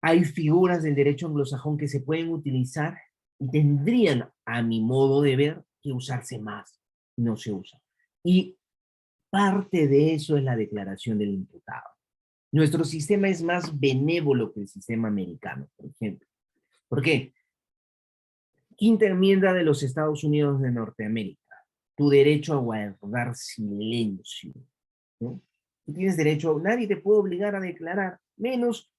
hay figuras del derecho anglosajón que se pueden utilizar y tendrían, a mi modo de ver, que usarse más. No se usa. Y parte de eso es la declaración del imputado. Nuestro sistema es más benévolo que el sistema americano, por ejemplo. ¿Por qué? Quinta enmienda de los Estados Unidos de Norteamérica. Tu derecho a guardar silencio, ¿no? Tú tienes derecho, nadie te puede obligar a declarar, menos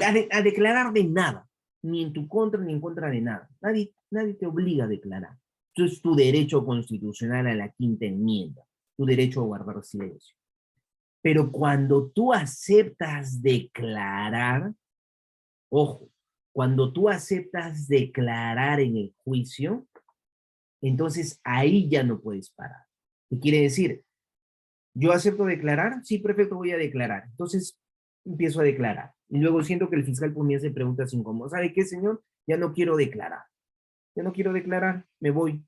a declarar de nada, ni en tu contra ni en contra de nada. Nadie te obliga a declarar. Eso es tu derecho constitucional a la quinta enmienda, tu derecho a guardar silencio. Pero cuando tú aceptas declarar, ojo, cuando tú aceptas declarar en el juicio, entonces ahí ya no puedes parar. ¿Qué quiere decir? ¿Yo acepto declarar? Sí, perfecto, voy a declarar. Entonces empiezo a declarar. Y luego siento que el fiscal pues, me hace preguntas incómodas. ¿Sabe qué, señor? Ya no quiero declarar. Ya no quiero declarar, me voy.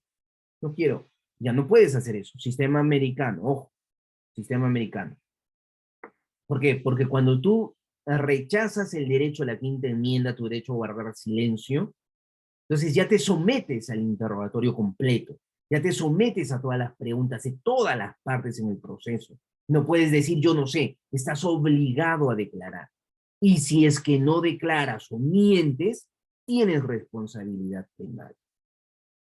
No quiero. Ya no puedes hacer eso. Sistema americano, ojo, sistema americano. ¿Por qué? Porque cuando tú rechazas el derecho a la quinta enmienda, tu derecho a guardar silencio, entonces ya te sometes al interrogatorio completo, ya te sometes a todas las preguntas de todas las partes en el proceso. No puedes decir yo no sé, estás obligado a declarar. Y si es que no declaras o mientes, tienes responsabilidad penal.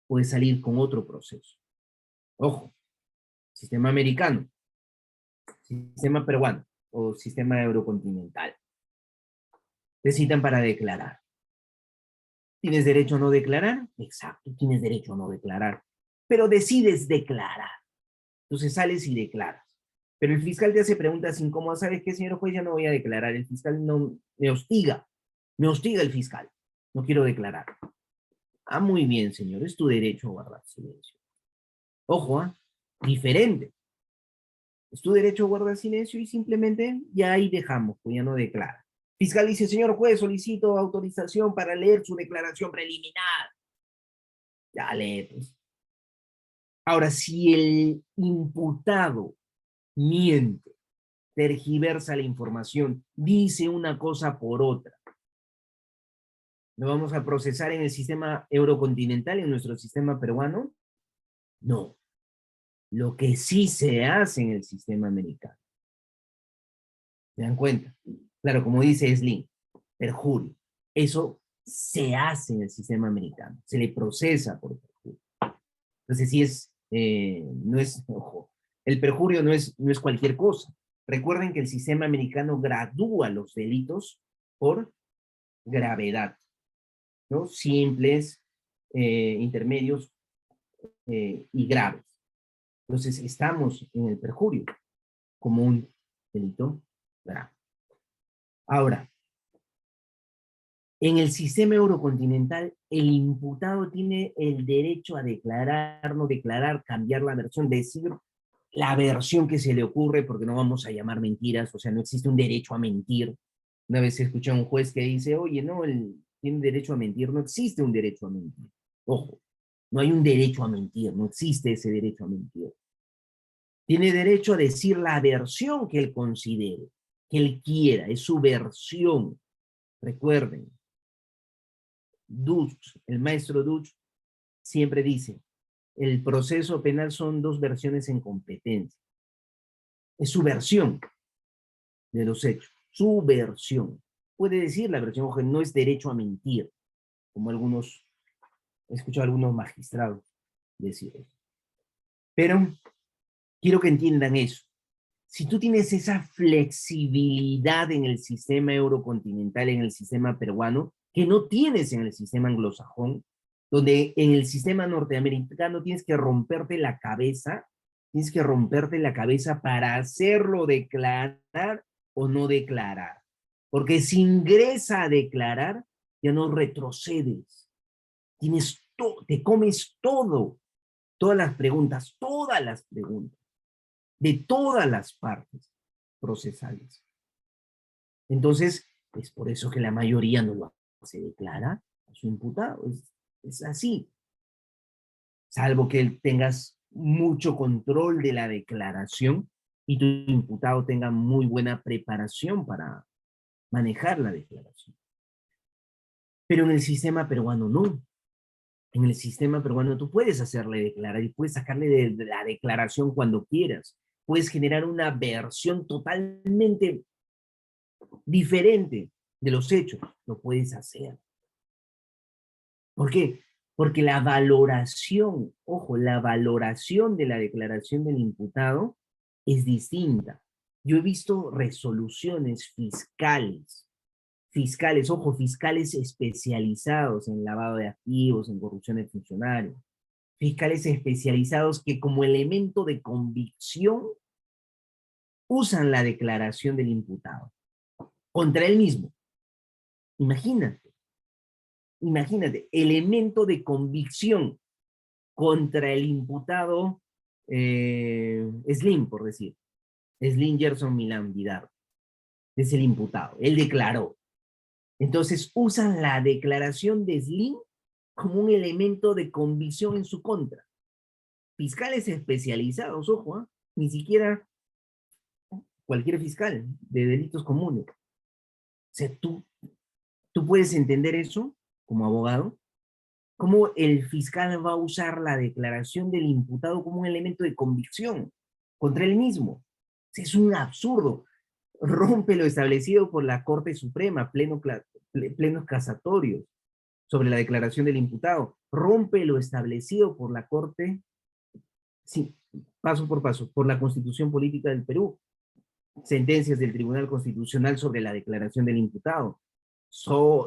Puedes salir con otro proceso. Ojo, sistema americano, sistema peruano o sistema eurocontinental. Te citan para declarar. ¿Tienes derecho a no declarar? Exacto, tienes derecho a no declarar. Pero decides declarar. Entonces sales y declaras. Pero el fiscal te hace preguntas incómodas. ¿Sabes qué, señor juez? Ya no voy a declarar. El fiscal no me hostiga. Me hostiga el fiscal. No quiero declarar. Ah, muy bien, señor. Es tu derecho a guardar silencio. Ojo, ¿eh? Diferente. Es tu derecho a guardar silencio y simplemente ya ahí dejamos, pues ya no declara. Fiscal dice, señor juez, solicito autorización para leer su declaración preliminar. Ya lee, pues. Ahora, si el imputado miente, tergiversa la información, dice una cosa por otra, ¿lo vamos a procesar en el sistema eurocontinental, en nuestro sistema peruano? No. Lo que sí se hace en el sistema americano. ¿Se dan cuenta? Claro, como dice Slim, perjurio. Eso se hace en el sistema americano. Se le procesa por perjurio. Entonces, sí es, no es, ojo, el perjurio no es cualquier cosa. Recuerden que el sistema americano gradúa los delitos por gravedad, ¿no? Simples, intermedios y graves. Entonces, estamos en el perjurio como un delito grave. Ahora, en el sistema eurocontinental, el imputado tiene el derecho a declarar, no declarar, cambiar la versión, decir la versión que se le ocurre, porque no vamos a llamar mentiras, o sea, no existe un derecho a mentir. Una vez escuché a un juez que dice, oye, no, él tiene derecho a mentir, no existe un derecho a mentir. Ojo, no hay un derecho a mentir, no existe ese derecho a mentir. Tiene derecho a decir la versión que él considere, que él quiera, es su versión. Recuerden, Dutch, el maestro Dutch, siempre dice, el proceso penal son dos versiones en competencia. Es su versión de los hechos, su versión. Puede decir la versión, ojo, no es derecho a mentir, como algunos, he escuchado a algunos magistrados decir eso. Pero quiero que entiendan eso. Si tú tienes esa flexibilidad en el sistema eurocontinental, en el sistema peruano, que no tienes en el sistema anglosajón, donde en el sistema norteamericano tienes que romperte la cabeza para hacerlo declarar o no declarar. Porque si ingresa a declarar, ya no retrocedes. Te comes todo, todas las preguntas, de todas las partes procesales. Entonces, es por eso que la mayoría no lo se declara a su imputado. Es así. Salvo que tengas mucho control de la declaración y tu imputado tenga muy buena preparación para manejar la declaración. Pero en el sistema peruano no. En el sistema peruano tú puedes hacerle declarar y puedes sacarle de la declaración cuando quieras. Puedes generar una versión totalmente diferente de los hechos. Lo puedes hacer. ¿Por qué? Porque la valoración, ojo, la valoración de la declaración del imputado es distinta. Yo he visto resoluciones fiscales, ojo, fiscales especializados en lavado de activos, en corrupción de funcionarios, fiscales especializados que como elemento de convicción usan la declaración del imputado contra él mismo. Imagínate, elemento de convicción contra el imputado Slim, por decir. Slim Gerson Milán Vidal. Es el imputado. Él declaró. Entonces usan la declaración de Slim como un elemento de convicción en su contra. Fiscales especializados, ojo, ni siquiera cualquier fiscal de delitos comunes. O sea, tú puedes entender eso como abogado, cómo el fiscal va a usar la declaración del imputado como un elemento de convicción contra él mismo. O sea, es un absurdo. Rompe lo establecido por la Corte Suprema, plenos casatorios, sobre la declaración del imputado. Rompe lo establecido por la Corte, sí, paso por paso, por la Constitución Política del Perú, sentencias del Tribunal Constitucional sobre la declaración del imputado.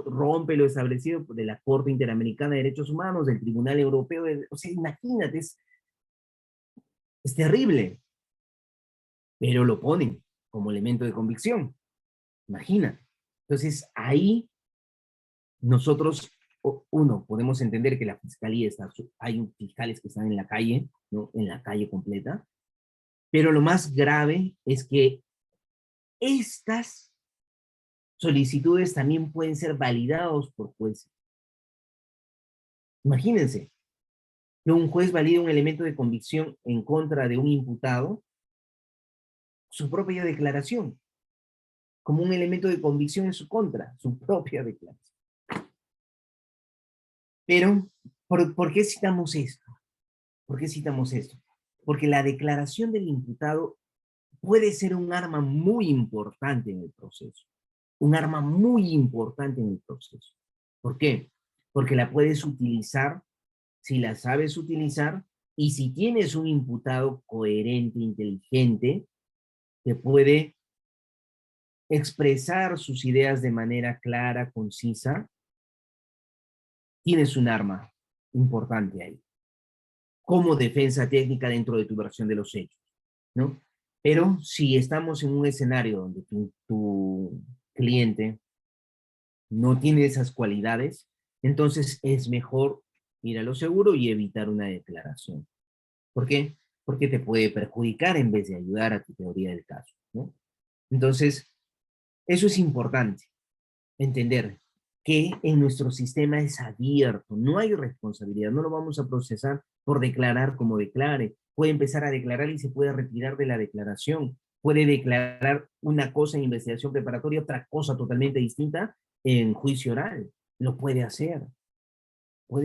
Rompe lo establecido de la Corte Interamericana de Derechos Humanos, del Tribunal Europeo. O sea, imagínate, es terrible. Pero lo ponen como elemento de convicción. Imagínate. Entonces, ahí nosotros, uno, podemos entender que la fiscalía hay fiscales que están en la calle, ¿no? En la calle completa, pero lo más grave es que estas solicitudes también pueden ser validados por jueces. Imagínense que un juez valida un elemento de convicción en contra de un imputado, su propia declaración, como un elemento de convicción en su contra, su propia declaración. Pero, ¿por qué citamos esto? ¿Por qué citamos esto? Porque la declaración del imputado puede ser un arma muy importante en el proceso. Un arma muy importante en el proceso. ¿Por qué? Porque la puedes utilizar si la sabes utilizar y si tienes un imputado coherente, inteligente, que puede expresar sus ideas de manera clara, concisa, tienes un arma importante ahí, como defensa técnica dentro de tu versión de los hechos, ¿no? Pero si estamos en un escenario donde tu cliente no tiene esas cualidades, entonces es mejor ir a lo seguro y evitar una declaración. ¿Por qué? Porque te puede perjudicar en vez de ayudar a tu teoría del caso, ¿no? Entonces, eso es importante, entender que en nuestro sistema es abierto, no hay responsabilidad, no lo vamos a procesar por declarar como declare. Puede empezar a declarar y se puede retirar de la declaración. Puede declarar una cosa en investigación preparatoria, otra cosa totalmente distinta en juicio oral. Lo puede hacerlo. O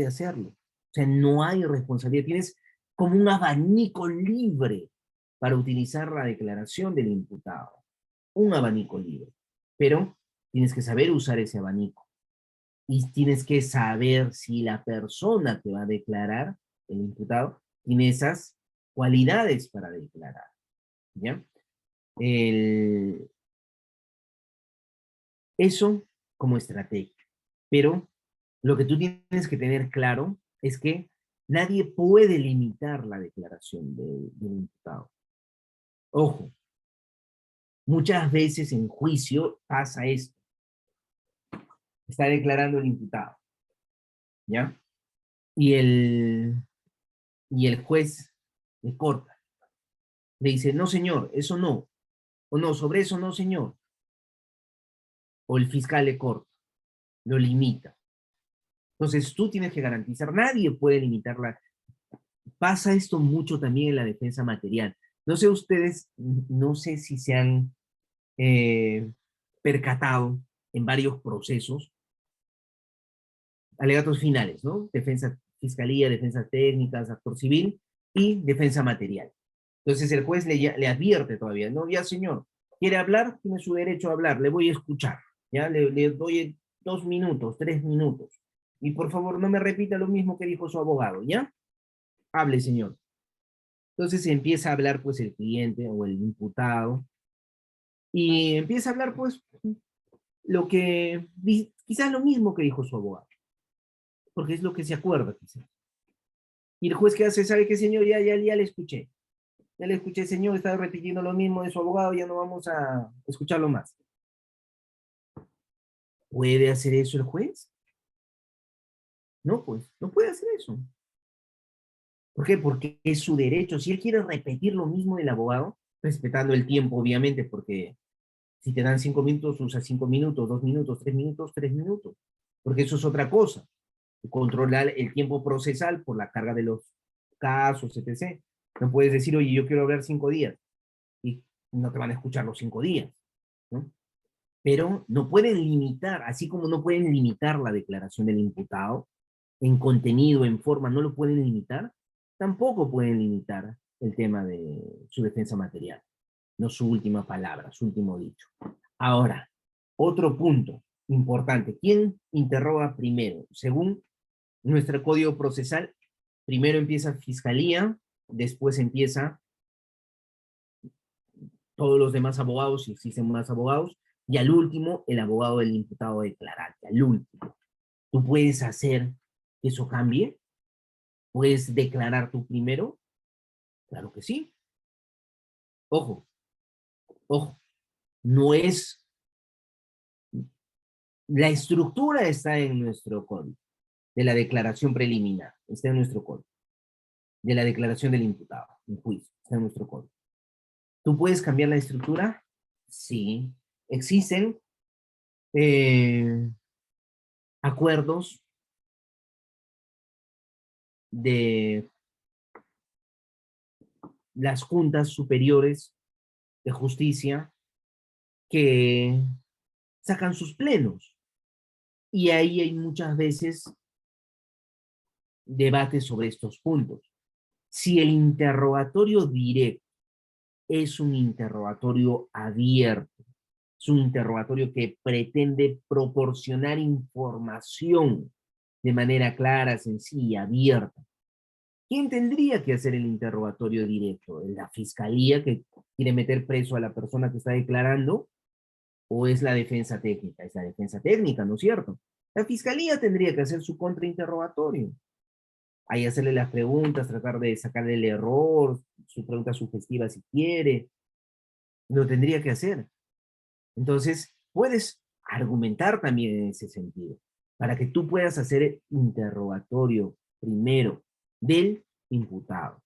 sea, no hay responsabilidad. Tienes como un abanico libre para utilizar la declaración del imputado. Un abanico libre. Pero tienes que saber usar ese abanico. Y tienes que saber si la persona que va a declarar, el imputado, tiene esas cualidades para declarar, ¿ya? Eso como estrategia. Pero lo que tú tienes que tener claro es que nadie puede limitar la declaración del imputado. Ojo, muchas veces en juicio pasa esto. Está declarando el imputado, ¿ya? Y el juez le corta. Le dice, no, señor, eso no. O no, sobre eso no, señor. O el fiscal le corta, lo limita. Entonces tú tienes que garantizar, nadie puede limitarla. Pasa esto mucho también en la defensa material. No sé ustedes, no sé si se han percatado en varios procesos, alegatos finales, ¿no? Defensa, fiscalía, defensa técnicas, actor civil y defensa material. Entonces el juez le advierte todavía, no, ya señor, quiere hablar, tiene su derecho a hablar, le voy a escuchar, ya le doy 2 minutos, 3 minutos. Y por favor no me repita lo mismo que dijo su abogado, ¿ya? Hable, señor. Entonces empieza a hablar pues el cliente o el imputado y empieza a hablar pues lo que, quizás lo mismo que dijo su abogado, porque es lo que se acuerda quizás. Y el juez que hace, ¿sabe qué, señor? Ya le escuché. Ya le escuché, señor, está repitiendo lo mismo de su abogado, ya no vamos a escucharlo más. ¿Puede hacer eso el juez? No, pues, no puede hacer eso. ¿Por qué? Porque es su derecho. Si él quiere repetir lo mismo del abogado, respetando el tiempo, obviamente, porque si te dan 5 minutos, usa 5 minutos, 2 minutos, 3 minutos, 3 minutos. Porque eso es otra cosa. Controlar el tiempo procesal por la carga de los casos, etc. No puedes decir, oye, yo quiero hablar 5 días. Y no te van a escuchar los 5 días, ¿no? Pero no pueden limitar, así como no pueden limitar la declaración del imputado en contenido, en forma, no lo pueden limitar, tampoco pueden limitar el tema de su defensa material, no su última palabra, su último dicho. Ahora, otro punto importante, ¿quién interroga primero? Según nuestro código procesal, primero empieza fiscalía, después empieza todos los demás abogados, si existen más abogados, y al último, el abogado del imputado declarante, al último. ¿Tú puedes hacer que eso cambie? ¿Puedes declarar tú primero? Claro que sí. Ojo, ojo, no es, la estructura está en nuestro código, de la declaración preliminar, está en nuestro código, de la declaración del imputado, en juicio, está en nuestro código. ¿Tú puedes cambiar la estructura? Sí. Existen acuerdos de las juntas superiores de justicia que sacan sus plenos. Y ahí hay muchas veces debates sobre estos puntos. Si el interrogatorio directo es un interrogatorio abierto, es un interrogatorio que pretende proporcionar información de manera clara, sencilla, abierta, ¿quién tendría que hacer el interrogatorio directo? ¿La fiscalía que quiere meter preso a la persona que está declarando? ¿O es la defensa técnica? Es la defensa técnica, ¿no es cierto? La fiscalía tendría que hacer su contrainterrogatorio. Ahí hacerle las preguntas, tratar de sacarle el error, su pregunta sugestiva si quiere. Lo tendría que hacer. Entonces, puedes argumentar también en ese sentido, para que tú puedas hacer el interrogatorio primero del imputado,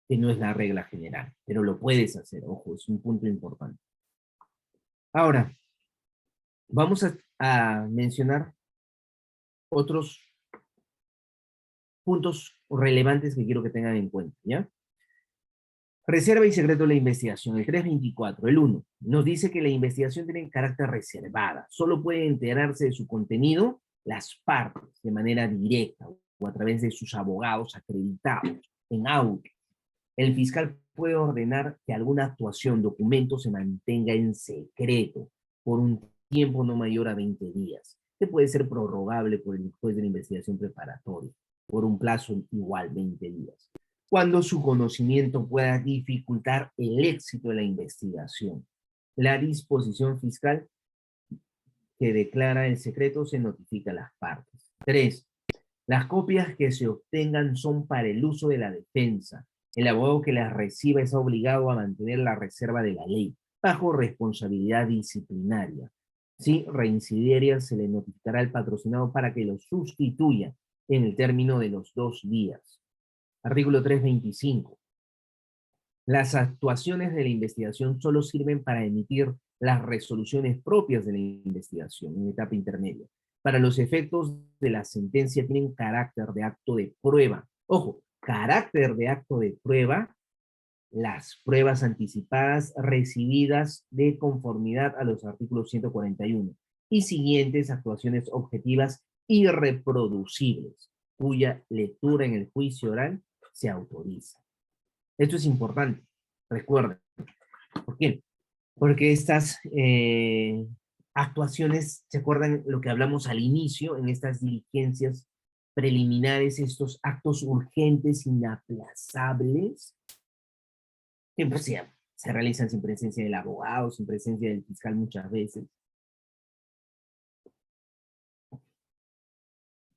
que no es la regla general, pero lo puedes hacer, ojo, es un punto importante. Ahora, vamos a mencionar otros puntos relevantes que quiero que tengan en cuenta, ¿ya? Reserva y secreto de la investigación, el 324, el 1, nos dice que la investigación tiene carácter reservada, solo puede enterarse de su contenido las partes de manera directa o a través de sus abogados acreditados en audio. El fiscal puede ordenar que alguna actuación, documento se mantenga en secreto por un tiempo no mayor a 20 días, que puede ser prorrogable por el juez de la investigación preparatoria por un plazo igual 20 días. cuando su conocimiento pueda dificultar el éxito de la investigación. La disposición fiscal que declara el secreto se notifica a las partes. 3. Las copias que se obtengan son para el uso de la defensa. El abogado que las reciba es obligado a mantener la reserva de la ley, bajo responsabilidad disciplinaria. Si reincidiera, se le notificará al patrocinado para que lo sustituya en el término de los 2 días. Artículo 325. Las actuaciones de la investigación solo sirven para emitir las resoluciones propias de la investigación en etapa intermedia. Para los efectos de la sentencia tienen carácter de acto de prueba. Ojo, carácter de acto de prueba, las pruebas anticipadas recibidas de conformidad a los artículos 141 y siguientes actuaciones objetivas irreproducibles, cuya lectura en el juicio oral se autoriza. Esto es importante, recuerden. ¿Por qué? Porque estas actuaciones, ¿se acuerdan lo que hablamos al inicio en estas diligencias preliminares, estos actos urgentes, inaplazables, que pues, se realizan sin presencia del abogado, sin presencia del fiscal muchas veces?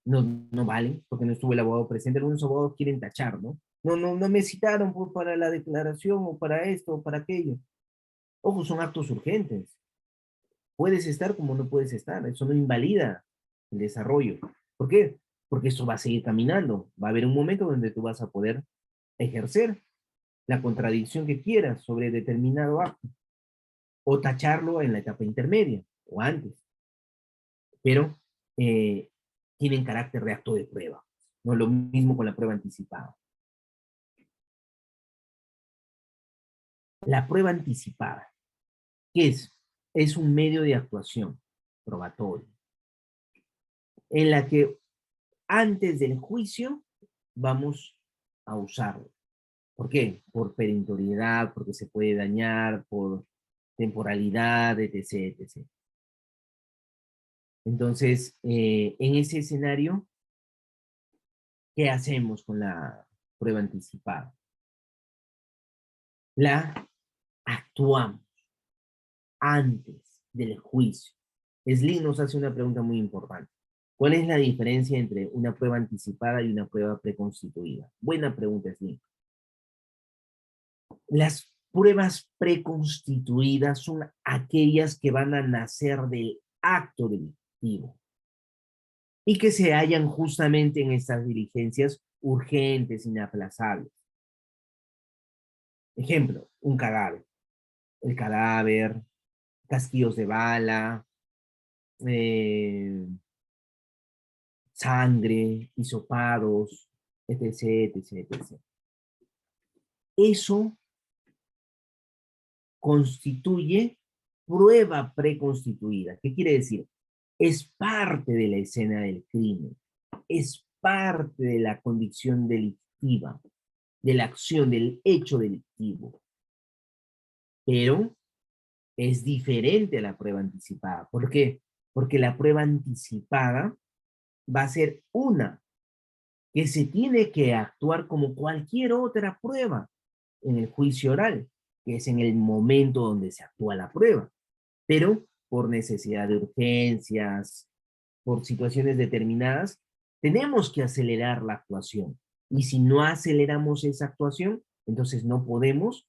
No, no vale, porque no estuvo el abogado presente. Algunos abogados quieren tachar, ¿no? No me citaron para la declaración o para esto o para aquello. Ojo, son actos urgentes. Puedes estar como no puedes estar. Eso no invalida el desarrollo. ¿Por qué? Porque esto va a seguir caminando. Va a haber un momento donde tú vas a poder ejercer la contradicción que quieras sobre determinado acto o tacharlo en la etapa intermedia o antes. Pero tienen carácter de acto de prueba. No es lo mismo con la prueba anticipada. La prueba anticipada, ¿qué es? Es un medio de actuación probatorio en la que antes del juicio vamos a usarlo. ¿Por qué? Por perentoriedad, porque se puede dañar, por temporalidad, etc, etc. Entonces, en ese escenario, ¿qué hacemos con la prueba anticipada? La actuamos antes del juicio. Slim nos hace una pregunta muy importante. ¿Cuál es la diferencia entre una prueba anticipada y una prueba preconstituida? Buena pregunta, Slim. Las pruebas preconstituidas son aquellas que van a nacer del acto delictivo y que se hallan justamente en estas diligencias urgentes, inaplazables. Ejemplo, un cadáver. El cadáver, casquillos de bala, eh, sangre, hisopados, etc, etc, etc. Eso constituye prueba preconstituida. ¿Qué quiere decir? Es parte de la escena del crimen, es parte de la condición delictiva, de la acción, del hecho delictivo, pero es diferente a la prueba anticipada. ¿Por qué? Porque la prueba anticipada va a ser una que se tiene que actuar como cualquier otra prueba en el juicio oral, que es en el momento donde se actúa la prueba, pero por necesidad de urgencias, por situaciones determinadas, tenemos que acelerar la actuación. Y si no aceleramos esa actuación, entonces no podemos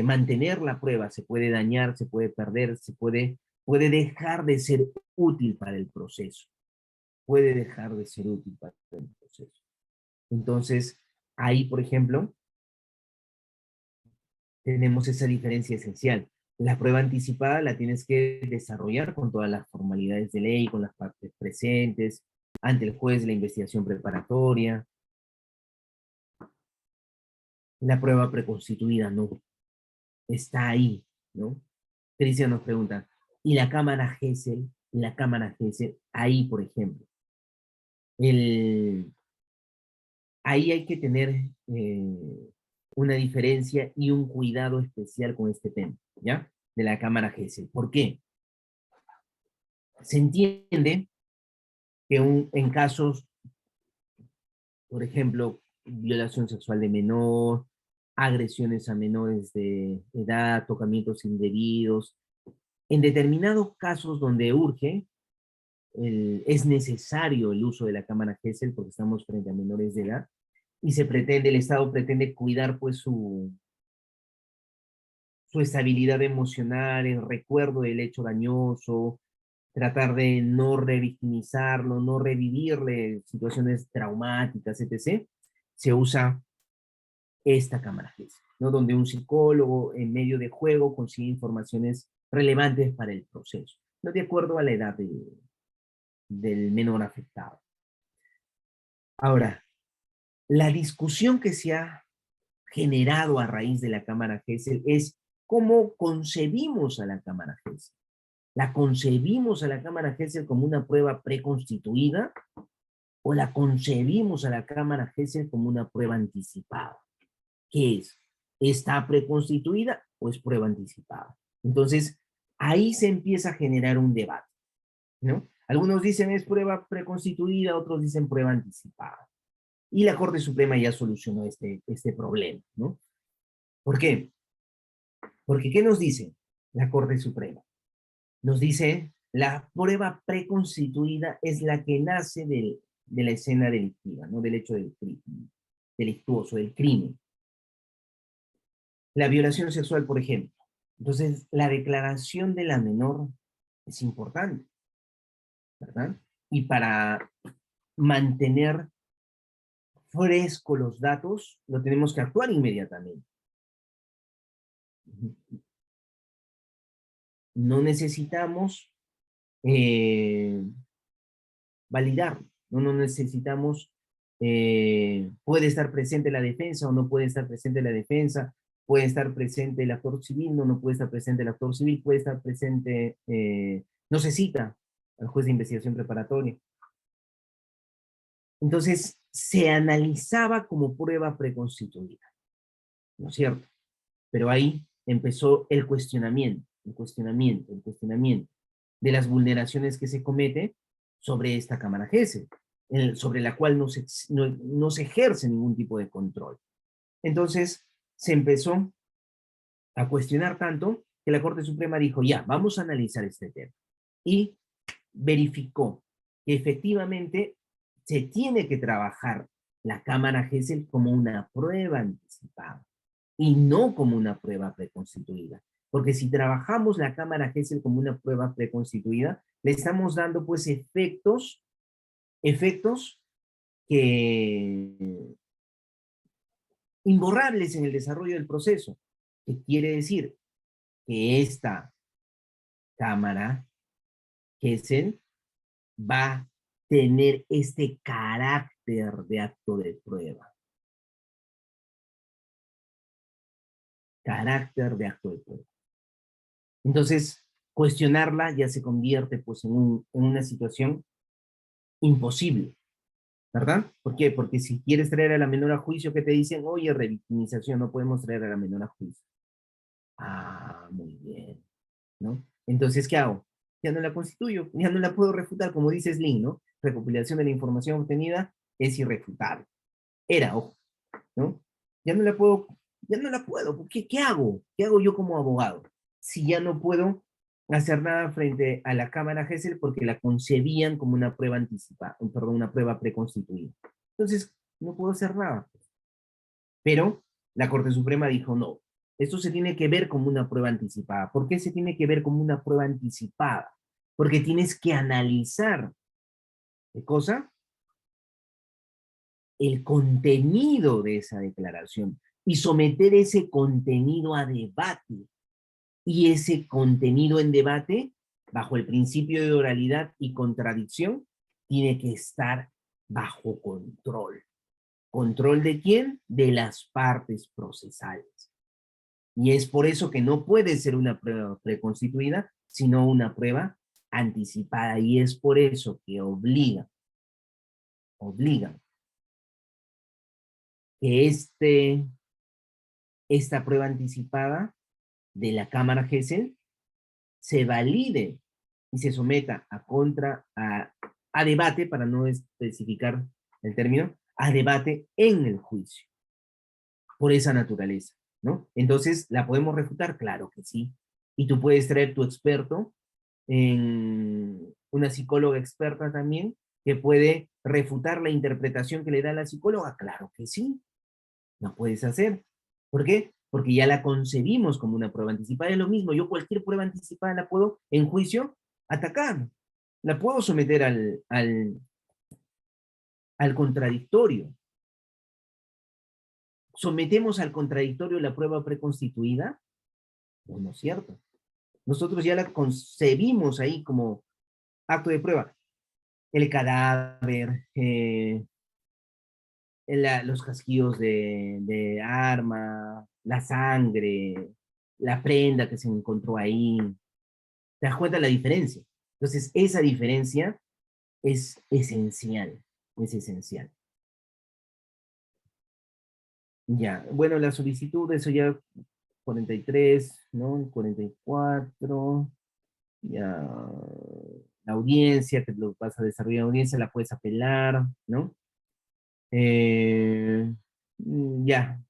mantener la prueba, se puede dañar, se puede perder, puede dejar de ser útil para el proceso. Puede dejar de ser útil para el proceso. Entonces, ahí, por ejemplo, tenemos esa diferencia esencial. La prueba anticipada la tienes que desarrollar con todas las formalidades de ley, con las partes presentes, ante el juez de la investigación preparatoria. La prueba preconstituida no, está ahí, ¿no? Cristian nos pregunta, ¿y la cámara Gesell? La cámara Gesell, ahí, por ejemplo, el, ahí hay que tener una diferencia y un cuidado especial con este tema, ¿ya? De la cámara Gesell. ¿Por qué? Se entiende que en casos, por ejemplo, violación sexual de menor, agresiones a menores de edad, tocamientos indebidos. En determinados casos donde urge, es necesario el uso de la cámara Gesell porque estamos frente a menores de edad y el Estado pretende cuidar pues su estabilidad emocional, el recuerdo del hecho dañoso, tratar de no revictimizarlo, no revivirle situaciones traumáticas, etc., se usa esta cámara Gesell, ¿no? Donde un psicólogo en medio de juego consigue informaciones relevantes para el proceso, ¿no? De acuerdo a la edad del menor afectado. Ahora, la discusión que se ha generado a raíz de la cámara Gesell es cómo concebimos a la cámara Gesell. ¿La concebimos a la cámara Gesell como una prueba preconstituida o la concebimos a la cámara Gesell como una prueba anticipada? ¿Qué es? ¿Está preconstituida o es prueba anticipada? Entonces, ahí se empieza a generar un debate, ¿no? Algunos dicen es prueba preconstituida, otros dicen prueba anticipada. Y la Corte Suprema ya solucionó este problema, ¿no? ¿Por qué? Porque ¿qué nos dice la Corte Suprema? Nos dice, la prueba preconstituida es la que nace de la escena delictiva, ¿no? Del hecho del crimen, delictuoso, del crimen. La violación sexual, por ejemplo. Entonces, la declaración de la menor es importante, ¿verdad? Y para mantener frescos los datos, lo tenemos que actuar inmediatamente. No necesitamos validar, no necesitamos, puede estar presente la defensa o no puede estar presente la defensa, puede estar presente el actor civil, no puede estar presente el actor civil, puede estar presente, no se cita al juez de investigación preparatoria. Entonces, se analizaba como prueba preconstituida, ¿no es cierto? Pero ahí empezó el cuestionamiento de las vulneraciones que se comete sobre esta cámara Gesell, sobre la cual no se ejerce ningún tipo de control. Entonces, se empezó a cuestionar tanto que la Corte Suprema dijo, ya, vamos a analizar este tema. Y verificó que efectivamente se tiene que trabajar la cámara Gesell como una prueba anticipada y no como una prueba preconstituida. Porque si trabajamos la cámara Gesell como una prueba preconstituida, le estamos dando pues efectos que imborrables en el desarrollo del proceso. ¿Qué quiere decir? Que esta cámara Gesell va a tener este carácter de acto de prueba. Carácter de acto de prueba. Entonces, cuestionarla ya se convierte pues en una situación imposible, ¿verdad? ¿Por qué? Porque si quieres traer a la menor a juicio, ¿qué te dicen? Oye, revictimización, no podemos traer a la menor a juicio. Ah, muy bien, ¿no? Entonces, ¿qué hago? Ya no la constituyo, ya no la puedo refutar, como dice Slim, ¿no? Recopilación de la información obtenida es irrefutable. Era, ojo, ¿no? Ya no la puedo, ya no la puedo. ¿Qué hago? ¿Qué hago yo como abogado? Si ya no puedo hacer nada frente a la Cámara Gesell porque la concebían como una prueba anticipada, perdón, una prueba preconstituida. Entonces, no puedo hacer nada. Pero la Corte Suprema dijo, no, esto se tiene que ver como una prueba anticipada. ¿Por qué se tiene que ver como una prueba anticipada? Porque tienes que analizar, ¿qué cosa? El contenido de esa declaración y someter ese contenido a debate. Y ese contenido en debate, bajo el principio de oralidad y contradicción, tiene que estar bajo control. ¿Control de quién? De las partes procesales. Y es por eso que no puede ser una prueba preconstituida, sino una prueba anticipada. Y es por eso que obliga que esta prueba anticipada de la Cámara Gesell se valide y se someta a debate, para no especificar el término, a debate en el juicio, por esa naturaleza, ¿no? Entonces, ¿la podemos refutar? Claro que sí. Y tú puedes traer tu experto, en una psicóloga experta también, que puede refutar la interpretación que le da la psicóloga. Claro que sí, lo puedes hacer. ¿Por qué? Porque ya la concebimos como una prueba anticipada. Es lo mismo, yo cualquier prueba anticipada la puedo en juicio atacar. La puedo someter al contradictorio. ¿Sometemos al contradictorio la prueba preconstituida? Pues no es cierto. Nosotros ya la concebimos ahí como acto de prueba. El cadáver, los casquillos de arma, la sangre, la prenda que se encontró ahí. ¿Te das cuenta de la diferencia? Entonces, esa diferencia es esencial, es esencial. Ya, bueno, la solicitud, eso ya 43, ¿no? 44, ya, la audiencia, que lo vas a desarrollar la audiencia, la puedes apelar, ¿no? Eh, ya,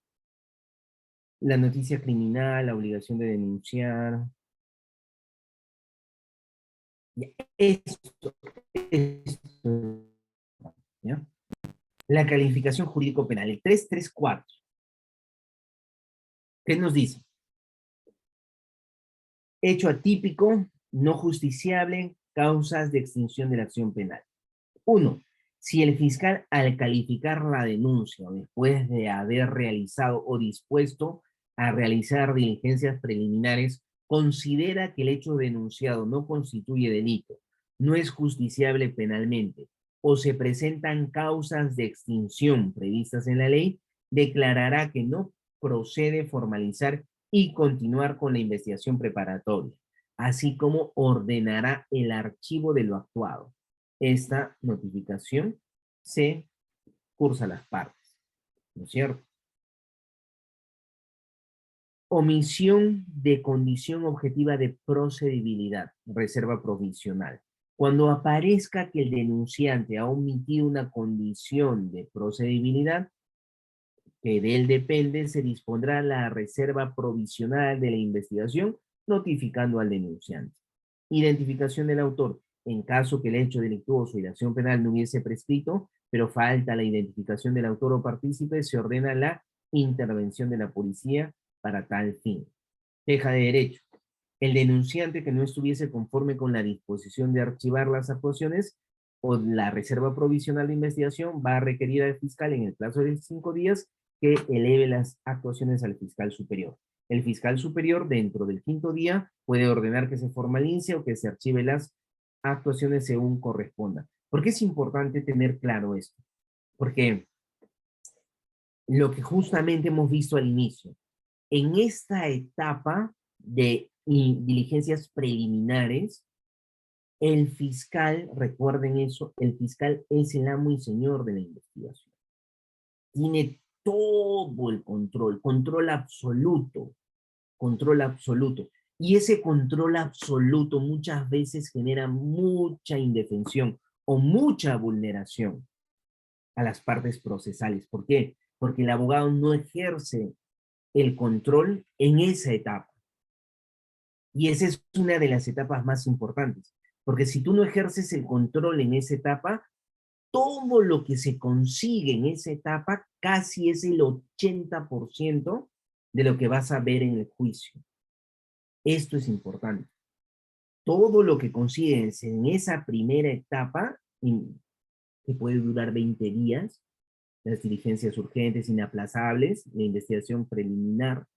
la noticia criminal, la obligación de denunciar, ya, esto, ¿ya? La calificación jurídico-penal, el 334, ¿qué nos dice? Hecho atípico, no justiciable, causas de extinción de la acción penal. Uno, si el fiscal al calificar la denuncia o después de haber realizado o dispuesto a realizar diligencias preliminares, considera que el hecho denunciado no constituye delito, no es justiciable penalmente o se presentan causas de extinción previstas en la ley, declarará que no procede formalizar y continuar con la investigación preparatoria, así como ordenará el archivo de lo actuado. Esta notificación se cursa a las partes, ¿no es cierto? Omisión de condición objetiva de procedibilidad, reserva provisional. Cuando aparezca que el denunciante ha omitido una condición de procedibilidad, que de él depende, se dispondrá la reserva provisional de la investigación, notificando al denunciante. Identificación del autor. En caso que el hecho delictuoso y la acción penal no hubiese prescrito, pero falta la identificación del autor o partícipe, se ordena la intervención de la policía para tal fin. Queja de derecho. El denunciante que no estuviese conforme con la disposición de archivar las actuaciones o la reserva provisional de investigación va a requerir al fiscal en el plazo de 5 días que eleve las actuaciones al fiscal superior. El fiscal superior, dentro del 5.º día, puede ordenar que se formalice o que se archive las actuaciones según corresponda. ¿Por qué es importante tener claro esto? Porque lo que justamente hemos visto al inicio, en esta etapa de diligencias preliminares, el fiscal, recuerden eso, el fiscal es el amo y señor de la investigación. Tiene todo el control, control absoluto, control absoluto. Y ese control absoluto muchas veces genera mucha indefensión o mucha vulneración a las partes procesales. ¿Por qué? Porque el abogado no ejerce el control en esa etapa. Y esa es una de las etapas más importantes. Porque si tú no ejerces el control en esa etapa, todo lo que se consigue en esa etapa casi es el 80% de lo que vas a ver en el juicio. Esto es importante. Todo lo que consigues en esa primera etapa, que puede durar 20 días, las diligencias urgentes, inaplazables, la investigación preliminar,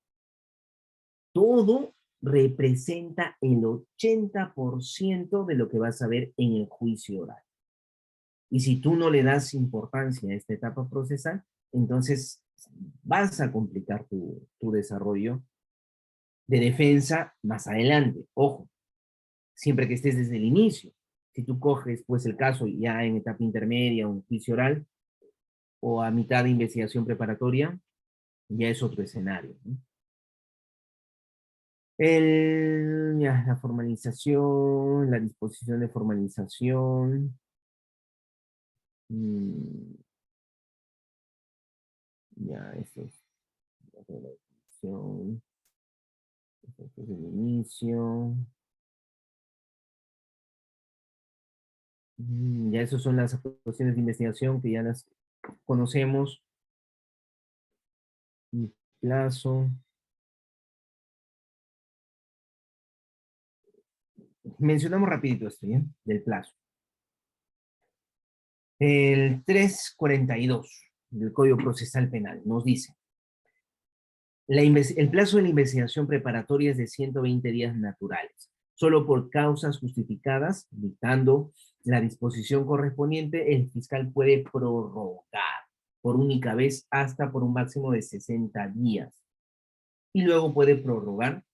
todo representa el 80% de lo que vas a ver en el juicio oral. Y si tú no le das importancia a esta etapa procesal, entonces vas a complicar tu desarrollo de defensa más adelante. Ojo, siempre que estés desde el inicio. Si tú coges pues el caso ya en etapa intermedia o en juicio oral o a mitad de investigación preparatoria, ya es otro escenario, ¿no? Ya, la formalización, la disposición de formalización. Ya, esto es la definición, esto es el inicio. Ya esas son las cuestiones de investigación que ya las conocemos. Plazo. Mencionamos rapidito esto, ¿ya? Del plazo. El 342 del Código Procesal Penal nos dice, el plazo de la investigación preparatoria es de 120 días naturales. Solo por causas justificadas, dictando la disposición correspondiente, el fiscal puede prorrogar por única vez hasta por un máximo de 60 días. Y luego puede prorrogar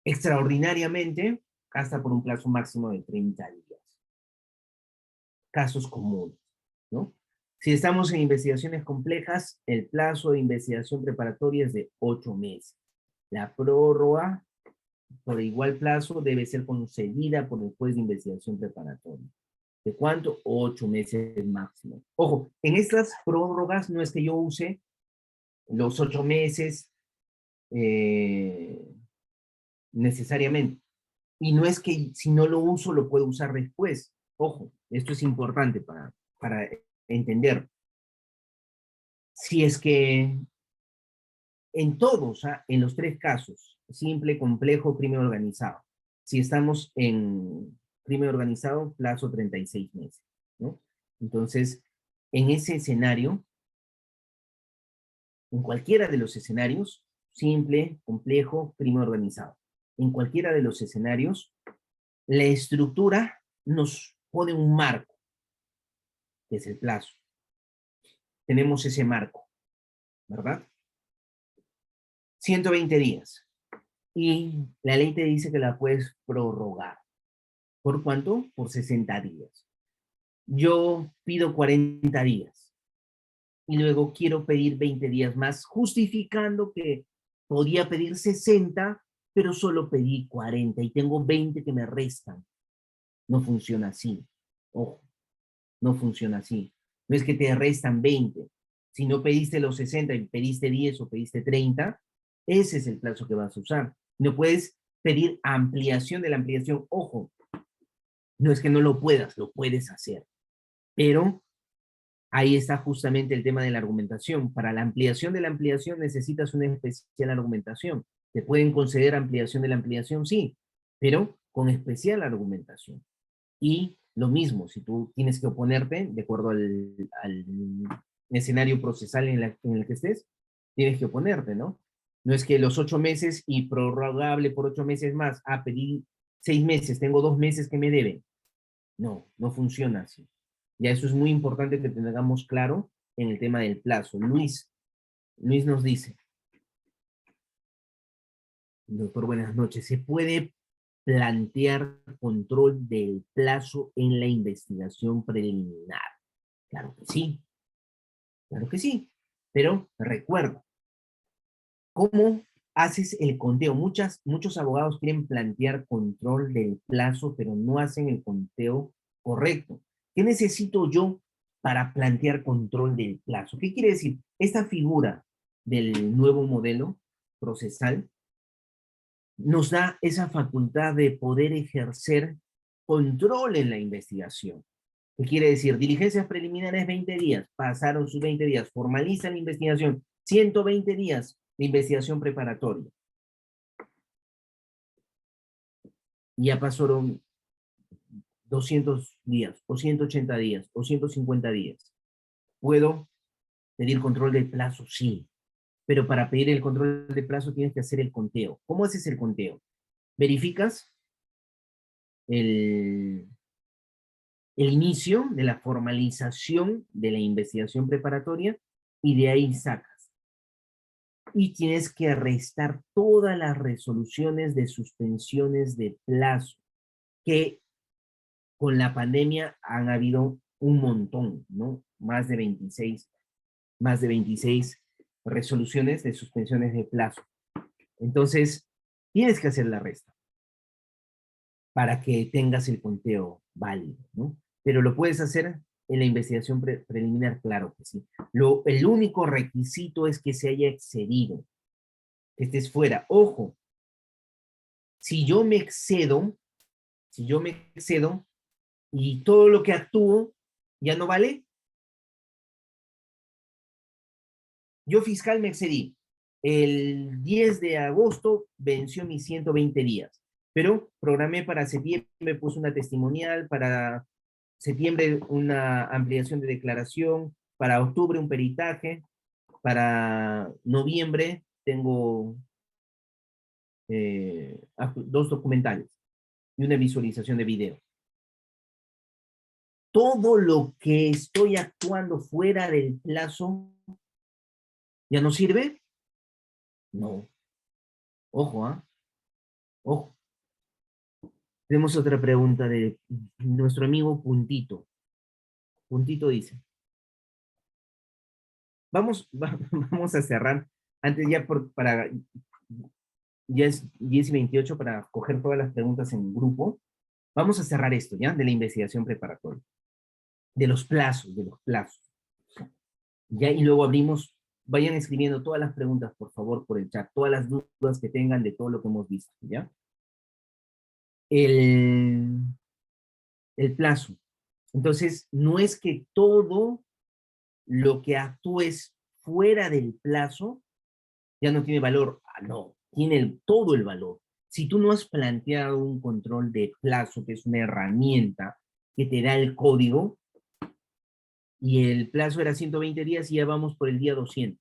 extraordinariamente hasta por un plazo máximo de 30 días. Casos comunes, ¿no? Si estamos en investigaciones complejas, el plazo de investigación preparatoria es de 8 meses. La prórroga por igual plazo debe ser concedida por el juez de investigación preparatoria. ¿De cuánto? 8 meses máximo. Ojo, en estas prórrogas no es que yo use los 8 meses necesariamente. Y no es que si no lo uso lo puedo usar después. Ojo, esto es importante para entender. Si es que en todos, en los tres casos, simple, complejo, crimen organizado, si estamos en crimen organizado, plazo 36 meses, ¿no? Entonces, en ese escenario, en cualquiera de los escenarios, simple, complejo, crimen organizado, en cualquiera de los escenarios, la estructura nos pone un marco, que es el plazo. Tenemos ese marco, ¿verdad? 120 días. Y la ley te dice que la puedes prorrogar. ¿Por cuánto? Por 60 días. Yo pido 40 días y luego quiero pedir 20 días más, justificando que podía pedir 60, pero solo pedí 40 y tengo 20 que me restan. No funciona así. Ojo, no funciona así. No es que te restan 20. Si no pediste los 60 y pediste 10 o pediste 30, ese es el plazo que vas a usar. No puedes pedir ampliación de la ampliación. Ojo, no es que no lo puedas, lo puedes hacer. Pero ahí está justamente el tema de la argumentación. Para la ampliación de la ampliación necesitas una especial argumentación. ¿Te pueden conceder ampliación de la ampliación? Sí, pero con especial argumentación. Y lo mismo, si tú tienes que oponerte, de acuerdo al escenario procesal en el que estés, tienes que oponerte, ¿no? No es que los 8 meses y prorrogable por 8 meses más, pedí 6 meses, tengo 2 meses que me deben. No, no funciona así. Ya eso es muy importante que tengamos claro en el tema del plazo. Luis nos dice, doctor, buenas noches, ¿se puede plantear control del plazo en la investigación preliminar? Claro que sí, pero recuerda, ¿cómo haces el conteo? Muchos abogados quieren plantear control del plazo, pero no hacen el conteo correcto. ¿Qué necesito yo para plantear control del plazo? ¿Qué quiere decir? Esta figura del nuevo modelo procesal nos da esa facultad de poder ejercer control en la investigación. ¿Qué quiere decir? Diligencias preliminares 20 días, pasaron sus 20 días, formaliza la investigación, 120 días de investigación preparatoria. Y ya pasaron 200 días, o 180 días, o 150 días. ¿Puedo pedir control del plazo? Sí. Pero para pedir el control del plazo tienes que hacer el conteo. ¿Cómo haces el conteo? Verificas el inicio de la formalización de la investigación preparatoria y de ahí sacas. Y tienes que restar todas las resoluciones de suspensiones de plazo, que con la pandemia han habido un montón, ¿no? Más de 26 resoluciones de suspensiones de plazo. Entonces, tienes que hacer la resta para que tengas el conteo válido, ¿no? Pero lo puedes hacer En la investigación preliminar, claro que sí. El único requisito es que se haya excedido, que estés fuera. Ojo, si yo me excedo, y todo lo que actúo ya no vale, yo fiscal me excedí. El 10 de agosto venció mis 120 días, pero programé para septiembre, puse una testimonial, para septiembre una ampliación de declaración, para octubre un peritaje, para noviembre tengo 2 documentales y una visualización de video. Todo lo que estoy actuando fuera del plazo, ¿ya no sirve? No. Ojo, ¿ah? Ojo. Tenemos otra pregunta de nuestro amigo Puntito. Puntito dice, vamos a cerrar, antes ya ya es 10:28 para coger todas las preguntas en grupo. Vamos a cerrar esto, ¿ya? De la investigación preparatoria. De los plazos. Ya, y luego abrimos, vayan escribiendo todas las preguntas, por favor, por el chat, todas las dudas que tengan de todo lo que hemos visto, ¿ya? El plazo. Entonces, no es que todo lo que actúes fuera del plazo ya no tiene valor. Ah, no, tiene todo el valor. Si tú no has planteado un control de plazo, que es una herramienta que te da el código, y el plazo era 120 días y ya vamos por el día 200.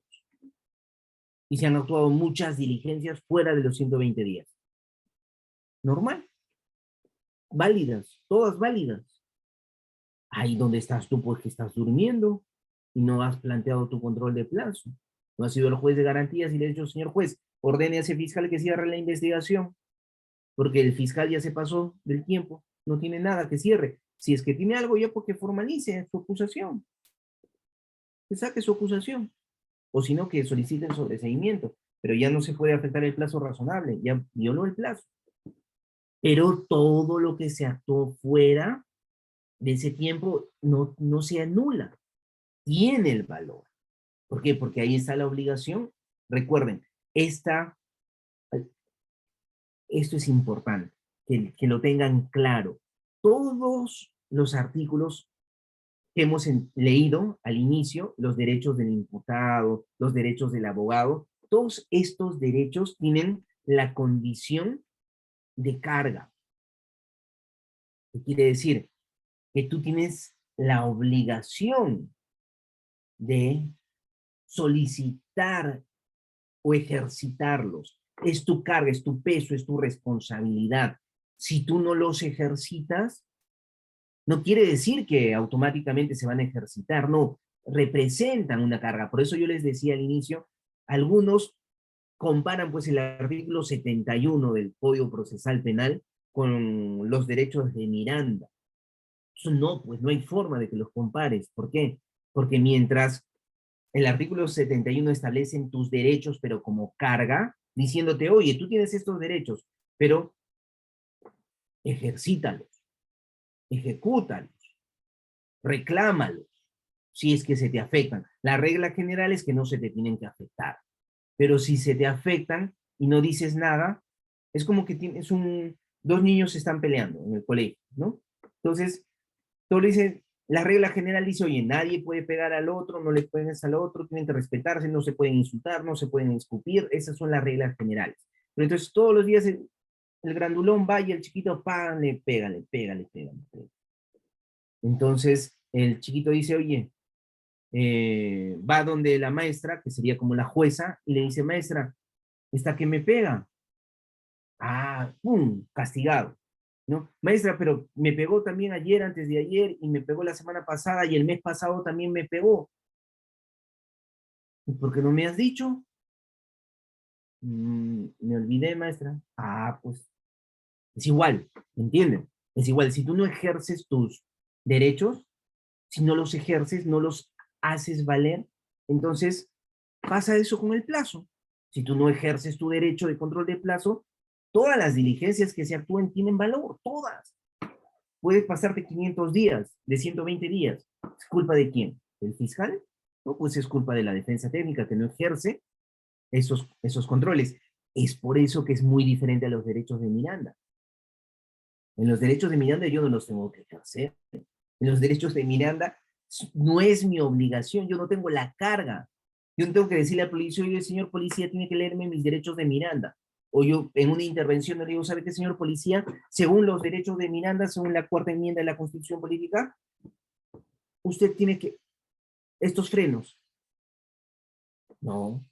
Y se han actuado muchas diligencias fuera de los 120 días. Normal. Válidas, todas válidas. Ahí donde estás tú, pues que estás durmiendo y no has planteado tu control de plazo. No has sido el juez de garantías y le has dicho, señor juez, ordene a ese fiscal que cierre la investigación, porque el fiscal ya se pasó del tiempo, no tiene nada que cierre. Si es que tiene algo ya, porque formalice su acusación, que saque su acusación, o si no, que solicite el sobreseimiento, pero ya no se puede afectar el plazo razonable, ya violó el plazo. Pero todo lo que se actuó fuera de ese tiempo no se anula, tiene el valor. ¿Por qué? Porque ahí está la obligación. Recuerden, esto es importante, que lo tengan claro. Todos los artículos que hemos leído al inicio, los derechos del imputado, los derechos del abogado, todos estos derechos tienen la condición de carga. ¿Qué quiere decir? Que tú tienes la obligación de solicitar o ejercitarlos. Es tu carga, es tu peso, es tu responsabilidad. Si tú no los ejercitas, no quiere decir que automáticamente se van a ejercitar, no, representan una carga. Por eso yo les decía al inicio, algunos comparan pues el artículo 71 del Código Procesal Penal con los derechos de Miranda. Eso no, pues no hay forma de que los compares. ¿Por qué? Porque mientras el artículo 71 establece tus derechos, pero como carga, diciéndote, oye, tú tienes estos derechos, pero ejercítalos, ejecútalos, reclámalos, si es que se te afectan. La regla general es que no se te tienen que afectar, pero si se te afectan y no dices nada, es como que tienes dos niños se están peleando en el colegio, ¿no? Entonces, tú le dices, la regla general dice, oye, nadie puede pegar al otro, no le pegues al otro, tienen que respetarse, no se pueden insultar, no se pueden escupir, esas son las reglas generales. Pero entonces todos los días el grandulón va y el chiquito, ¡pam!, le pega, le pega, le pega, le pega. Entonces el chiquito dice, oye, va donde la maestra, que sería como la jueza, y le dice, maestra, ¿esta que me pega? Ah, ¡pum!, castigado. ¿No? Maestra, pero me pegó también ayer, antes de ayer, y me pegó la semana pasada, y el mes pasado también me pegó. ¿Y por qué no me has dicho? Me olvidé, maestra. Ah, pues es igual, ¿entienden? Es igual, si tú no ejerces tus derechos, si no los ejerces, no los haces valer, entonces pasa eso con el plazo. Si tú no ejerces tu derecho de control de plazo, todas las diligencias que se actúen tienen valor, todas. puedes pasarte 500 días, de 120 días. ¿Es culpa de quién? ¿Del fiscal? No, pues es culpa de la defensa técnica que no ejerce esos controles. Es por eso que es muy diferente a los derechos de Miranda. En los derechos de Miranda yo no los tengo que ejercer. En los derechos de Miranda no es mi obligación, yo no tengo la carga. Yo no tengo que decirle al policía, oye, señor policía, tiene que leerme mis derechos de Miranda. O yo en una intervención le digo, ¿sabe qué, señor policía? Según los derechos de Miranda, según la cuarta enmienda de la Constitución Política, usted tiene que, estos frenos. No,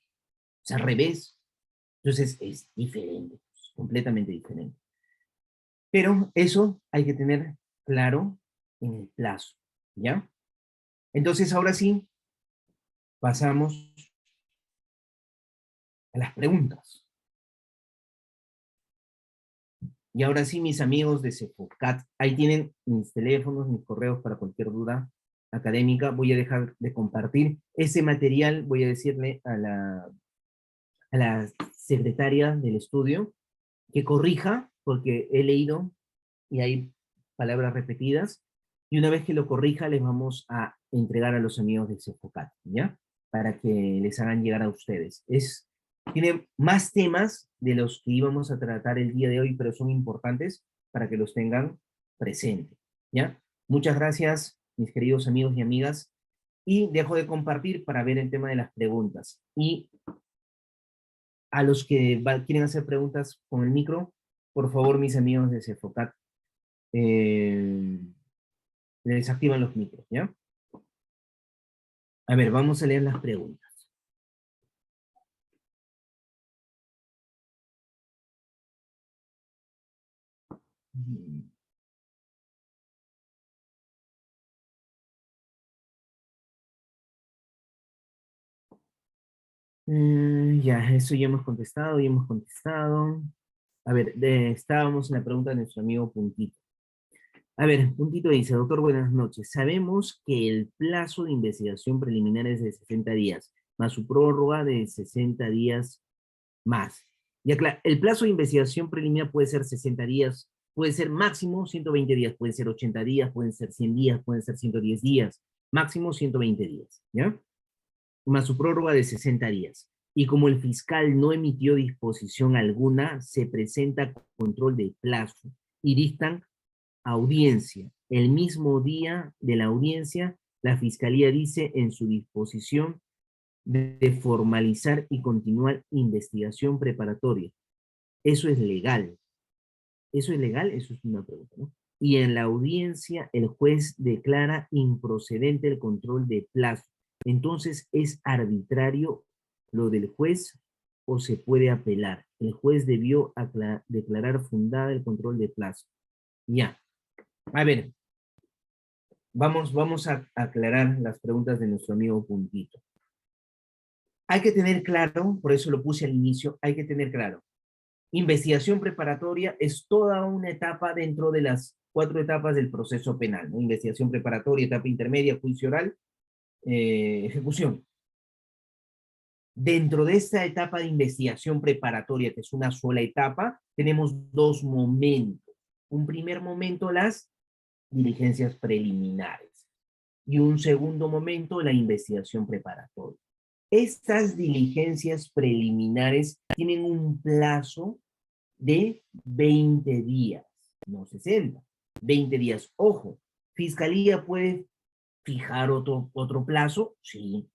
es al revés. Entonces es diferente, completamente diferente. Pero eso hay que tener claro en el plazo, ¿ya? Entonces ahora sí, pasamos a las preguntas. Y ahora sí, mis amigos de Cefocat, ahí tienen mis teléfonos, mis correos para cualquier duda académica. Voy a dejar de compartir ese material, voy a decirle a la secretaria del estudio que corrija, porque he leído y hay palabras repetidas, y una vez que lo corrija, les vamos a entregar a los amigos de Cefocat, ¿ya? Para que les hagan llegar a ustedes. Tiene más temas de los que íbamos a tratar el día de hoy, pero son importantes para que los tengan presentes, ¿ya? Muchas gracias, mis queridos amigos y amigas, y dejo de compartir para ver el tema de las preguntas. Y a los que quieren hacer preguntas con el micro, por favor, mis amigos de Cefocat, les activan los micros, ¿ya? A ver, vamos a leer las preguntas. Ya, eso ya hemos contestado, ya hemos contestado. A ver, estábamos en la pregunta de nuestro amigo Puntito. A ver, Puntito dice, doctor, buenas noches. Sabemos que el plazo de investigación preliminar es de 60 días, más su prórroga de 60 días más. Ya claro, el plazo de investigación preliminar puede ser 60 días, puede ser máximo 120 días, pueden ser 80 días, pueden ser 100 días, pueden ser 110 días, máximo 120 días, ¿ya? Más su prórroga de 60 días. Y como el fiscal no emitió disposición alguna, se presenta control de plazo y dictan audiencia. El mismo día de la audiencia, la fiscalía dice en su disposición de formalizar y continuar investigación preparatoria. Eso es legal. ¿Eso es legal? Eso es una pregunta, ¿no? Y en la audiencia el juez declara improcedente el control de plazo. Entonces, ¿es arbitrario lo del juez o se puede apelar? El juez debió declarar fundada el control de plazo. Ya. A ver, vamos a aclarar las preguntas de nuestro amigo Puntito. Hay que tener claro, por eso lo puse al inicio, hay que tener claro, investigación preparatoria es toda una etapa dentro de las 4 etapas del proceso penal, ¿no? Investigación preparatoria, etapa intermedia, juicio oral, ejecución. Dentro de esta etapa de investigación preparatoria, que es una sola etapa, tenemos 2 momentos. Un primer momento, las diligencias preliminares, y un segundo momento, la investigación preparatoria. Estas diligencias preliminares tienen un plazo de 20 días, no 60, 20 días. Ojo, Fiscalía puede fijar otro plazo, sí.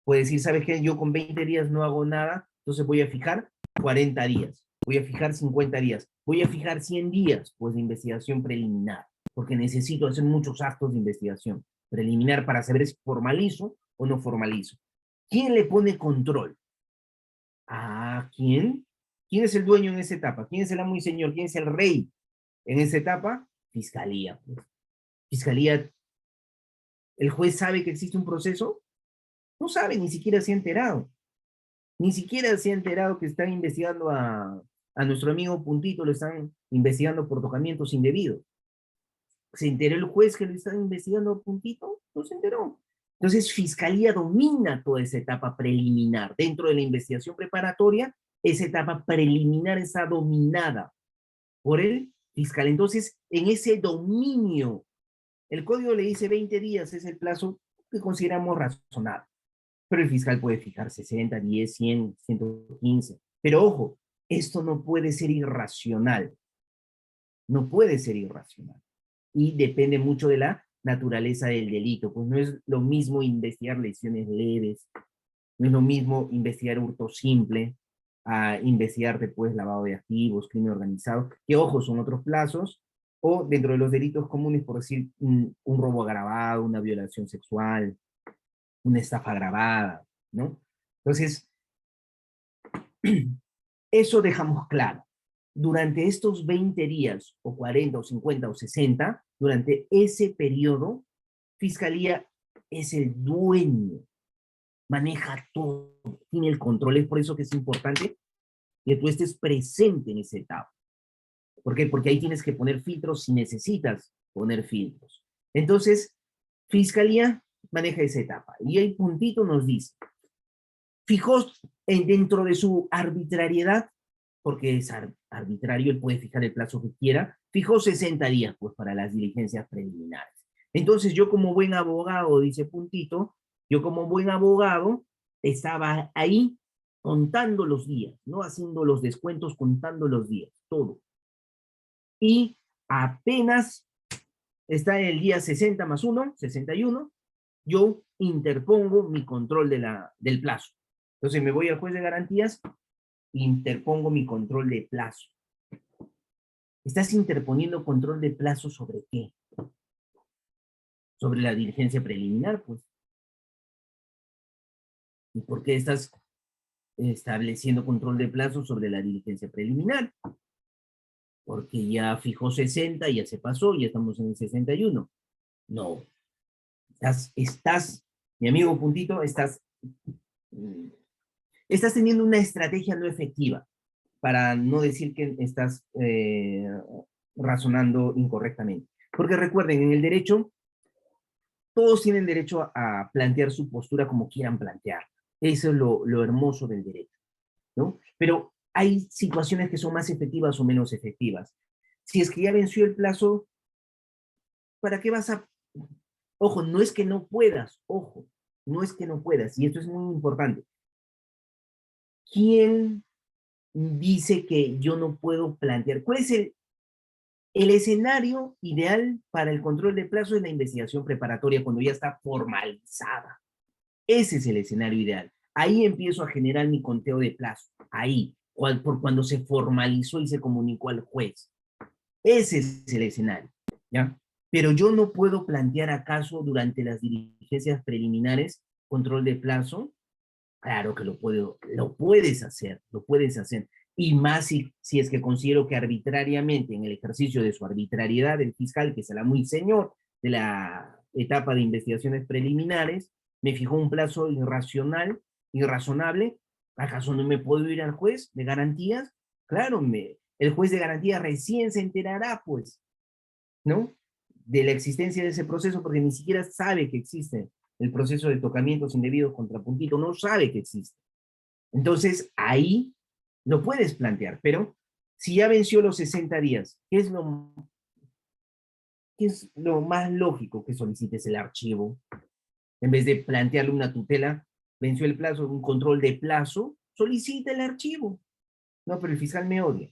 Puede decir, ¿sabes qué? Yo con 20 días no hago nada, entonces voy a fijar 40 días, voy a fijar 50 días, voy a fijar 100 días, pues, de investigación preliminar, porque necesito hacer muchos actos de investigación preliminar para saber si formalizo o no formalizo. ¿Quién le pone control? ¿A quién? ¿Quién es el dueño en esa etapa? ¿Quién es el amo y señor? ¿Quién es el rey en esa etapa? Fiscalía. Pues. Fiscalía, ¿el juez sabe que existe un proceso? No sabe, ni siquiera se ha enterado. Ni siquiera se ha enterado que están investigando a nuestro amigo Puntito, lo están investigando por tocamientos indebidos. ¿Se enteró el juez que lo están investigando a Puntito? No se enteró. Entonces, Fiscalía domina toda esa etapa preliminar. Dentro de la investigación preparatoria, esa etapa preliminar está dominada por el fiscal. Entonces, en ese dominio, el código le dice 20 días es el plazo que consideramos razonable, pero el fiscal puede fijar 60, 10, 100, 115. Pero ojo, esto no puede ser irracional, no puede ser irracional. Y depende mucho de la naturaleza del delito, pues no es lo mismo investigar lesiones leves, no es lo mismo investigar hurto simple, a investigar después lavado de activos, crimen organizado, que ojo, son otros plazos, o dentro de los delitos comunes, por decir, un robo agravado, una violación sexual, una estafa agravada, ¿no? Entonces, eso dejamos claro. Durante estos 20 días, o 40, o 50, o 60, durante ese periodo, Fiscalía es el dueño, maneja todo, tiene el control. Es por eso que es importante que tú estés presente en esa etapa. ¿Por qué? Porque ahí tienes que poner filtros si necesitas poner filtros. Entonces, Fiscalía maneja esa etapa. Y el puntito nos dice, fijó dentro de su arbitrariedad, porque es arbitrario, él puede fijar el plazo que quiera, fijó 60 días pues para las diligencias preliminares. Entonces yo como buen abogado, dice puntito, yo como buen abogado estaba ahí contando los días, no haciendo los descuentos, contando los días, todo. Y apenas está el día 60 más 1, 61, yo interpongo mi control del plazo. Entonces me voy al juez de garantías, interpongo mi control de plazo. ¿Estás interponiendo control de plazo sobre qué? Sobre la diligencia preliminar, pues. ¿Y por qué estás estableciendo control de plazo sobre la diligencia preliminar? Porque ya fijó 60, ya se pasó, ya estamos en el 61. No. Mi amigo puntito, estás teniendo una estrategia no efectiva, para no decir que estás razonando incorrectamente. Porque recuerden, en el derecho, todos tienen derecho a plantear su postura como quieran plantear. Eso es lo hermoso del derecho, ¿no? Pero hay situaciones que son más efectivas o menos efectivas. Si es que ya venció el plazo, ¿para qué vas a...? Ojo, no es que no puedas, ojo, no es que no puedas, y esto es muy importante. ¿Quién dice que yo no puedo plantear? ¿Cuál es el escenario ideal para el control de plazo? Es la investigación preparatoria cuando ya está formalizada. Ese es el escenario ideal. Ahí empiezo a generar mi conteo de plazo. Ahí, por cuando se formalizó y se comunicó al juez. Ese es el escenario, ¿ya? Pero yo no puedo plantear acaso durante las diligencias preliminares control de plazo. Claro que lo puedes hacer, lo puedes hacer. Y más si es que considero que arbitrariamente, en el ejercicio de su arbitrariedad, el fiscal, que será muy señor de la etapa de investigaciones preliminares, me fijó un plazo irracional, irrazonable. ¿Acaso no me puedo ir al juez de garantías? Claro, el juez de garantías recién se enterará, pues, ¿no? De la existencia de ese proceso, porque ni siquiera sabe que existe el proceso de tocamientos indebidos contra puntito, no sabe que existe. Entonces, ahí lo puedes plantear, pero si ya venció los 60 días, qué es lo más lógico? Que solicites el archivo. En vez de plantearle una tutela, venció el plazo, un control de plazo, solicita el archivo. No, pero el fiscal me odia.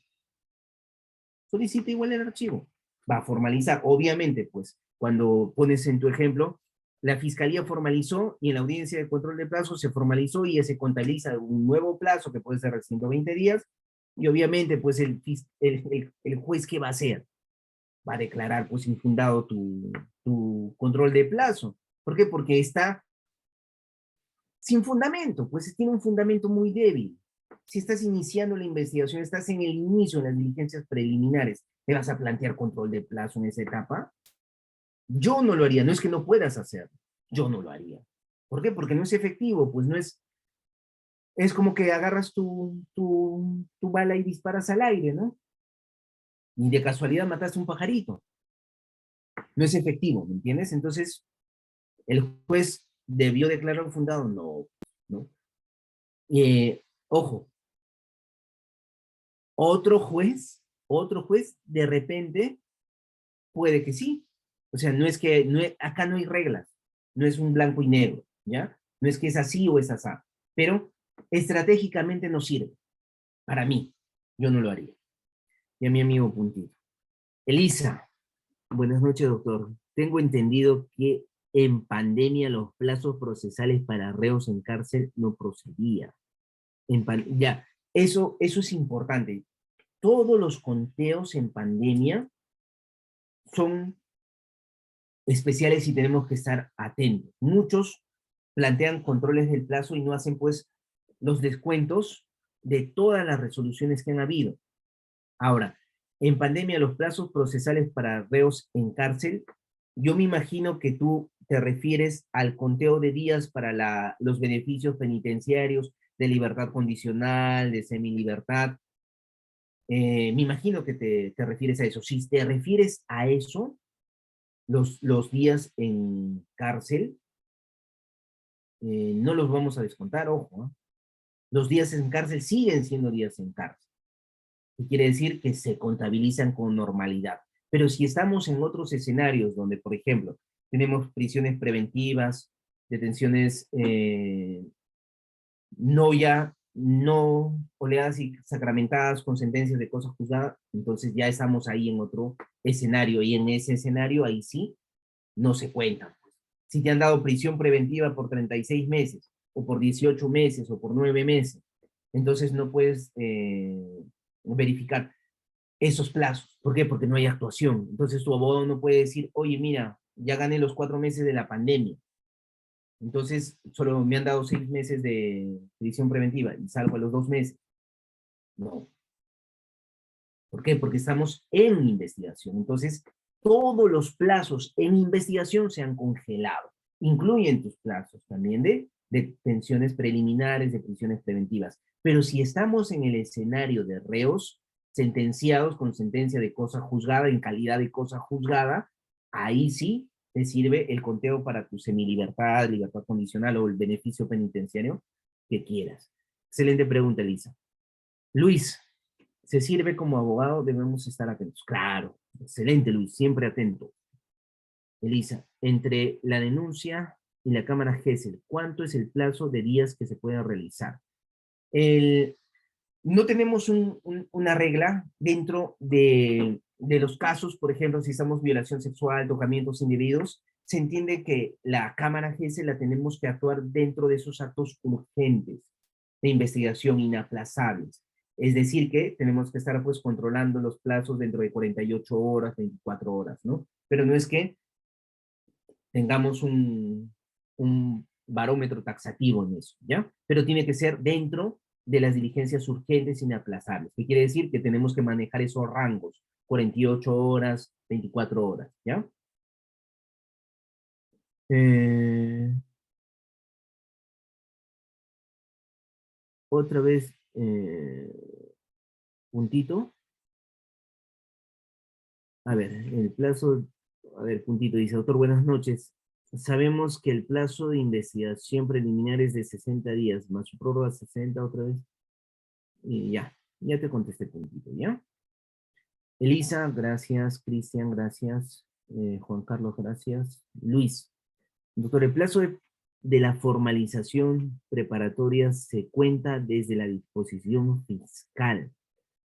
Solicita igual el archivo. Va a formalizar, obviamente, pues, cuando pones en tu ejemplo, la fiscalía formalizó y en la audiencia de control de plazo se formalizó y ya se contabiliza un nuevo plazo que puede ser de 120 días y obviamente, pues, el juez, ¿qué va a hacer? Va a declarar, pues, infundado tu control de plazo. ¿Por qué? Porque está sin fundamento, pues tiene un fundamento muy débil. Si estás iniciando la investigación, estás en el inicio de las diligencias preliminares, ¿te vas a plantear control de plazo en esa etapa? Yo no lo haría, no es que no puedas hacerlo, yo no lo haría. ¿Por qué? Porque no es efectivo, pues no es como que agarras tu bala y disparas al aire, ¿no? Ni de casualidad mataste un pajarito. No es efectivo, ¿me entiendes? Entonces, ¿el juez debió declarar fundado? No, ¿no? Ojo, otro juez Otro juez, de repente, puede que sí. O sea, no es que, acá no hay reglas, no es un blanco y negro, ¿ya? No es que es así o es asá, pero estratégicamente no sirve. Para mí, yo no lo haría. Y a mi amigo Puntito. Elisa, buenas noches, doctor. Tengo entendido que en pandemia los plazos procesales para reos en cárcel no procedían. Ya, eso es importante. Todos los conteos en pandemia son especiales y tenemos que estar atentos. Muchos plantean controles del plazo y no hacen pues los descuentos de todas las resoluciones que han habido. Ahora, en pandemia los plazos procesales para reos en cárcel, yo me imagino que tú te refieres al conteo de días para los beneficios penitenciarios de libertad condicional, de semilibertad. Me imagino que te refieres a eso. Si te refieres a eso, los días en cárcel, no los vamos a descontar, ojo, ¿eh? Los días en cárcel siguen siendo días en cárcel. Y quiere decir que se contabilizan con normalidad. Pero si estamos en otros escenarios donde, por ejemplo, tenemos prisiones preventivas, detenciones no oleadas y sacramentadas con sentencias de cosa juzgada, entonces ya estamos ahí en otro escenario, y en ese escenario ahí sí no se cuentan. Si te han dado prisión preventiva por 36 meses, o por 18 meses, o por 9 meses, entonces no puedes verificar esos plazos. ¿Por qué? Porque no hay actuación. Entonces tu abogado no puede decir, oye, mira, ya gané los 4 meses de la pandemia, entonces solo me han dado 6 meses de prisión preventiva y salgo a los 2 meses. No. ¿Por qué? Porque estamos en investigación. Entonces, todos los plazos en investigación se han congelado. Incluyen tus plazos también de detenciones preliminares, de prisiones preventivas. Pero si estamos en el escenario de reos sentenciados con sentencia de cosa juzgada, en calidad de cosa juzgada, ahí sí te sirve el conteo para tu semilibertad, libertad condicional o el beneficio penitenciario que quieras. Excelente pregunta, Elisa. Luis, ¿se sirve como abogado? Debemos estar atentos. Claro, excelente, Luis, siempre atento. Elisa, entre la denuncia y la Cámara GESEL, ¿cuánto es el plazo de días que se pueda realizar? No tenemos una regla dentro de los casos, por ejemplo, si estamos violación sexual, tocamientos indebidos, se entiende que la Cámara GESEL la tenemos que actuar dentro de esos actos urgentes de investigación inaplazables. Es decir, que tenemos que estar pues controlando los plazos dentro de 48 horas, 24 horas, ¿no? Pero no es que tengamos un barómetro taxativo en eso, ¿ya? Pero tiene que ser dentro de las diligencias urgentes e inaplazables. ¿Qué quiere decir? Que tenemos que manejar esos rangos, 48 horas, 24 horas, ¿ya? Eh, otra vez, puntito. A ver, el plazo, a ver, puntito, dice, doctor, buenas noches. Sabemos que el plazo de investigación preliminar es de 60 días, más su prórroga 60 otra vez. Y ya te contesté, puntito, ¿ya? Elisa, gracias. Cristian, gracias. Juan Carlos, gracias. Luis, doctor, el plazo de la formalización preparatoria se cuenta desde la disposición fiscal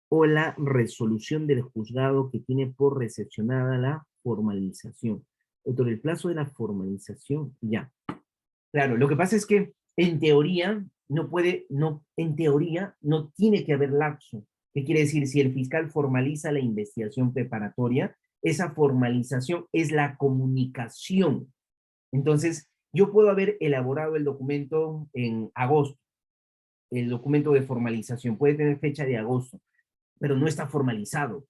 o la resolución del juzgado que tiene por recepcionada la formalización. Doctor, el plazo de la formalización, ya. Claro, lo que pasa es que en teoría en teoría no tiene que haber lapso. ¿Qué quiere decir? Si el fiscal formaliza la investigación preparatoria, esa formalización es la comunicación. Entonces, yo puedo haber elaborado el documento en agosto, el documento de formalización puede tener fecha de agosto, pero no está formalizado.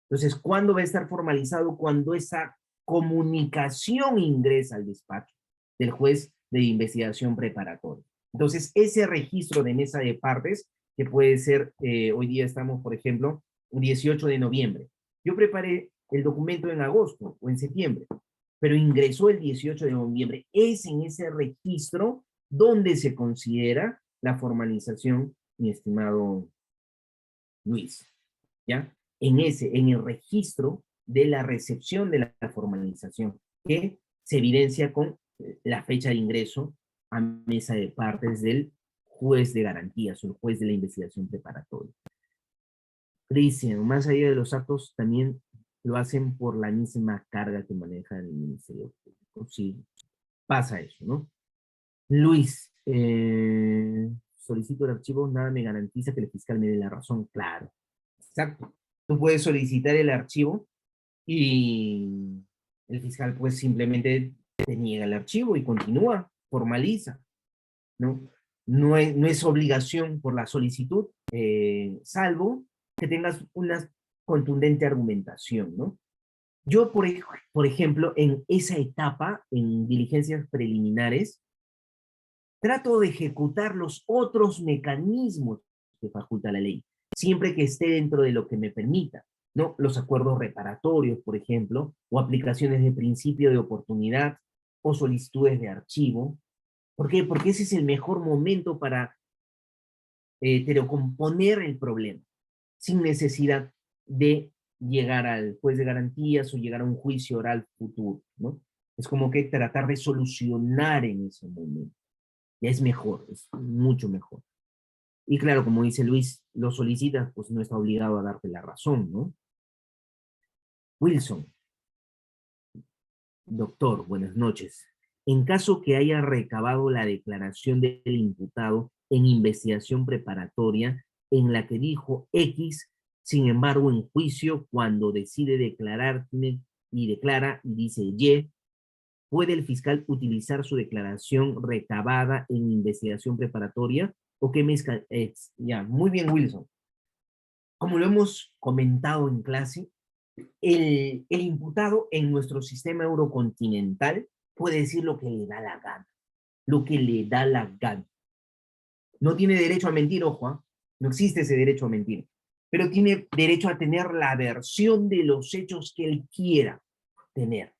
Entonces, ¿cuándo va a estar formalizado? Cuando esa comunicación ingresa al despacho del juez de investigación preparatoria. Entonces, ese registro de mesa de partes, que puede ser, hoy día estamos, por ejemplo, 18 de noviembre. Yo preparé el documento en agosto o en septiembre, pero ingresó el 18 de noviembre. Es en ese registro donde se considera la formalización, mi estimado Luis. ¿Ya? en el registro de la recepción de la formalización, que se evidencia con la fecha de ingreso a mesa de partes del juez de garantías o el juez de la investigación preparatoria. Cristian, más allá de los actos, también lo hacen por la misma carga que maneja el Ministerio Público. Sí, pasa eso, ¿no? Luis, solicito el archivo, nada me garantiza que el fiscal me dé la razón. Claro, exacto. Tú puedes solicitar el archivo y el fiscal pues simplemente te niega el archivo y continúa, formaliza, ¿no? No es obligación por la solicitud, salvo que tengas una contundente argumentación, ¿no? Yo, por ejemplo, en esa etapa, en diligencias preliminares, trato de ejecutar los otros mecanismos que faculta la ley, siempre que esté dentro de lo que me permita, ¿no? Los acuerdos reparatorios, por ejemplo, o aplicaciones de principio de oportunidad, o solicitudes de archivo. ¿Por qué? Porque ese es el mejor momento para componer el problema, sin necesidad de llegar al juez de garantías o llegar a un juicio oral futuro, ¿no? Es como que tratar de solucionar en ese momento. Ya es mejor, es mucho mejor. Y claro, como dice Luis, lo solicitas, pues no está obligado a darte la razón, ¿no? Wilson, doctor, buenas noches. En caso que haya recabado la declaración del imputado en investigación preparatoria en la que dijo X, sin embargo, en juicio, cuando decide declarar y declara y dice Y, ¿puede el fiscal utilizar su declaración recabada en investigación preparatoria? ¿O qué mezcla es? Ya, muy bien, Wilson. Como lo hemos comentado en clase, el imputado en nuestro sistema eurocontinental puede decir lo que le da la gana, lo que le da la gana. No tiene derecho a mentir, ojo, ¿eh? No existe ese derecho a mentir, pero tiene derecho a tener la versión de los hechos que él quiera tener.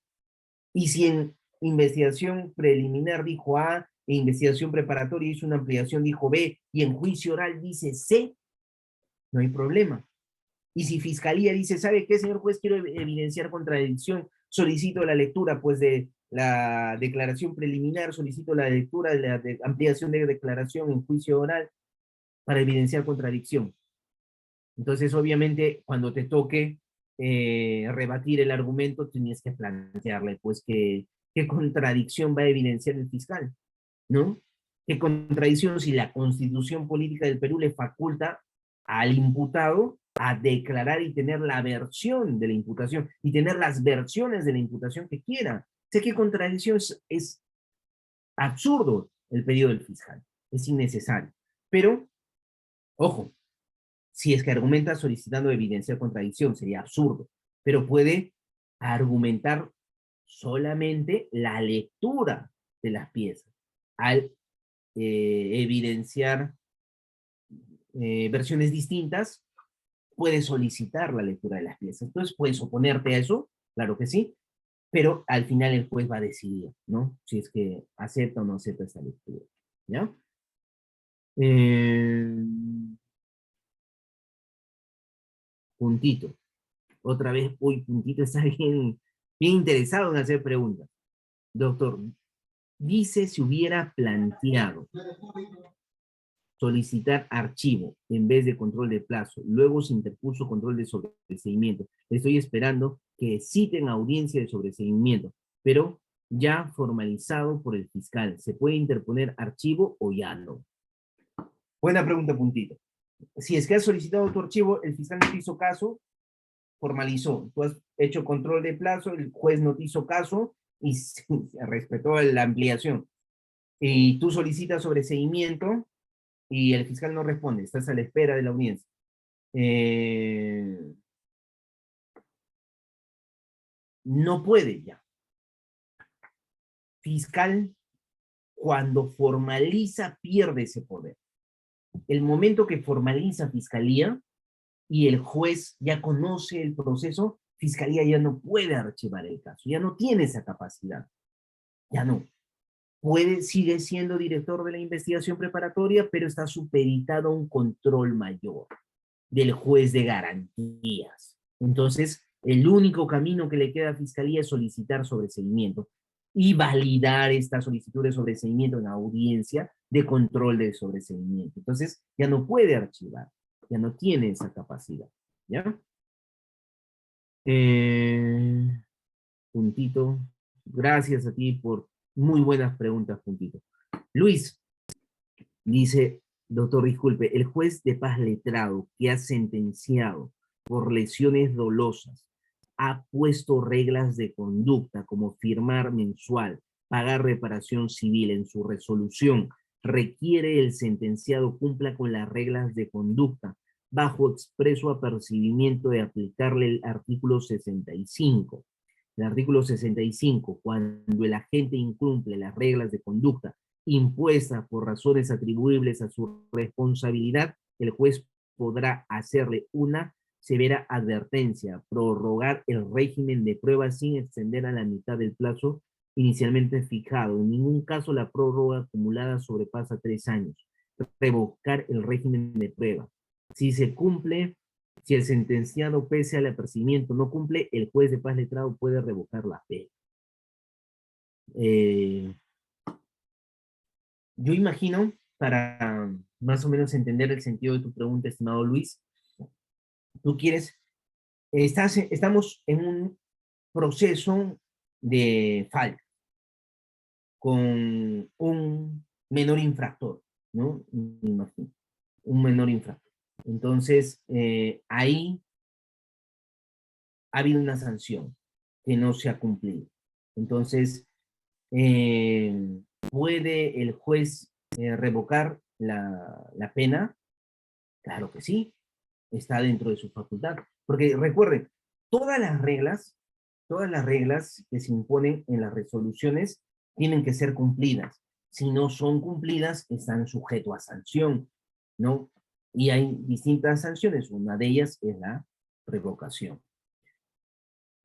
Y si en investigación preliminar dijo A, en investigación preparatoria hizo una ampliación, dijo B, y en juicio oral dice C, no hay problema. Y si fiscalía dice, ¿sabe qué, señor juez? Quiero evidenciar contradicción, solicito la lectura, pues, de la declaración preliminar, solicito la lectura de la ampliación de declaración en juicio oral para evidenciar contradicción. Entonces, obviamente, cuando te toque rebatir el argumento, tienes que plantearle, pues, qué contradicción va a evidenciar el fiscal, ¿no? ¿Qué contradicción si la Constitución Política del Perú le faculta al imputado a declarar y tener la versión de la imputación y tener las versiones de la imputación que quiera? Sé que contradicción es absurdo el pedido del fiscal, es innecesario. Pero, ojo, si es que argumenta solicitando evidencia de contradicción, sería absurdo, pero puede argumentar solamente la lectura de las piezas al evidenciar versiones distintas, puedes solicitar la lectura de las piezas. Entonces, puedes oponerte a eso, claro que sí, pero al final el juez va a decidir, ¿no? Si es que acepta o no acepta esta lectura, ¿ya? Eh, puntito. Otra vez, uy, puntito está bien interesado en hacer preguntas. Doctor, dice si hubiera planteado solicitar archivo en vez de control de plazo. Luego se interpuso control de sobreseimiento. Estoy esperando que citen audiencia de sobreseimiento, pero ya formalizado por el fiscal. ¿Se puede interponer archivo o ya no? Buena pregunta, puntito. Si es que has solicitado tu archivo, el fiscal no te hizo caso, formalizó. Tú has hecho control de plazo, el juez no te hizo caso y se respetó la ampliación. Y tú solicitas sobreseimiento, y el fiscal no responde, estás a la espera de la audiencia. No puede ya. Fiscal, cuando formaliza, pierde ese poder. El momento que formaliza fiscalía y el juez ya conoce el proceso, fiscalía ya no puede archivar el caso, ya no tiene esa capacidad, ya no. Sigue siendo director de la investigación preparatoria, pero está supeditado a un control mayor del juez de garantías. Entonces, el único camino que le queda a Fiscalía es solicitar sobreseimiento y validar esta solicitud de sobreseimiento en audiencia de control de sobreseimiento. Entonces, ya no puede archivar, ya no tiene esa capacidad, ¿ya? Puntito, gracias a ti por muy buenas preguntas, Puntito. Luis, dice, doctor, disculpe, el juez de paz letrado que ha sentenciado por lesiones dolosas ha puesto reglas de conducta como firmar mensual, pagar reparación civil en su resolución. Requiere el sentenciado cumpla con las reglas de conducta bajo expreso apercibimiento de aplicarle el artículo 65. El artículo 65, cuando el agente incumple las reglas de conducta impuestas por razones atribuibles a su responsabilidad, el juez podrá hacerle una severa advertencia, prorrogar el régimen de prueba sin extender a la mitad del plazo inicialmente fijado. En ningún caso la prórroga acumulada sobrepasa 3 años. Revocar el régimen de prueba. Si se cumple, si el sentenciado pese al apercibimiento no cumple, el juez de paz letrado puede revocar la pena. Yo imagino, para más o menos entender el sentido de tu pregunta, estimado Luis, tú quieres, estamos en un proceso de falta con un menor infractor, ¿no? Me imagino, un menor infractor. Entonces, ahí ha habido una sanción que no se ha cumplido. Entonces, ¿puede el juez revocar la pena? Claro que sí, está dentro de su facultad. Porque recuerden, todas las reglas que se imponen en las resoluciones tienen que ser cumplidas. Si no son cumplidas, están sujetos a sanción, ¿no? Y hay distintas sanciones, una de ellas es la revocación.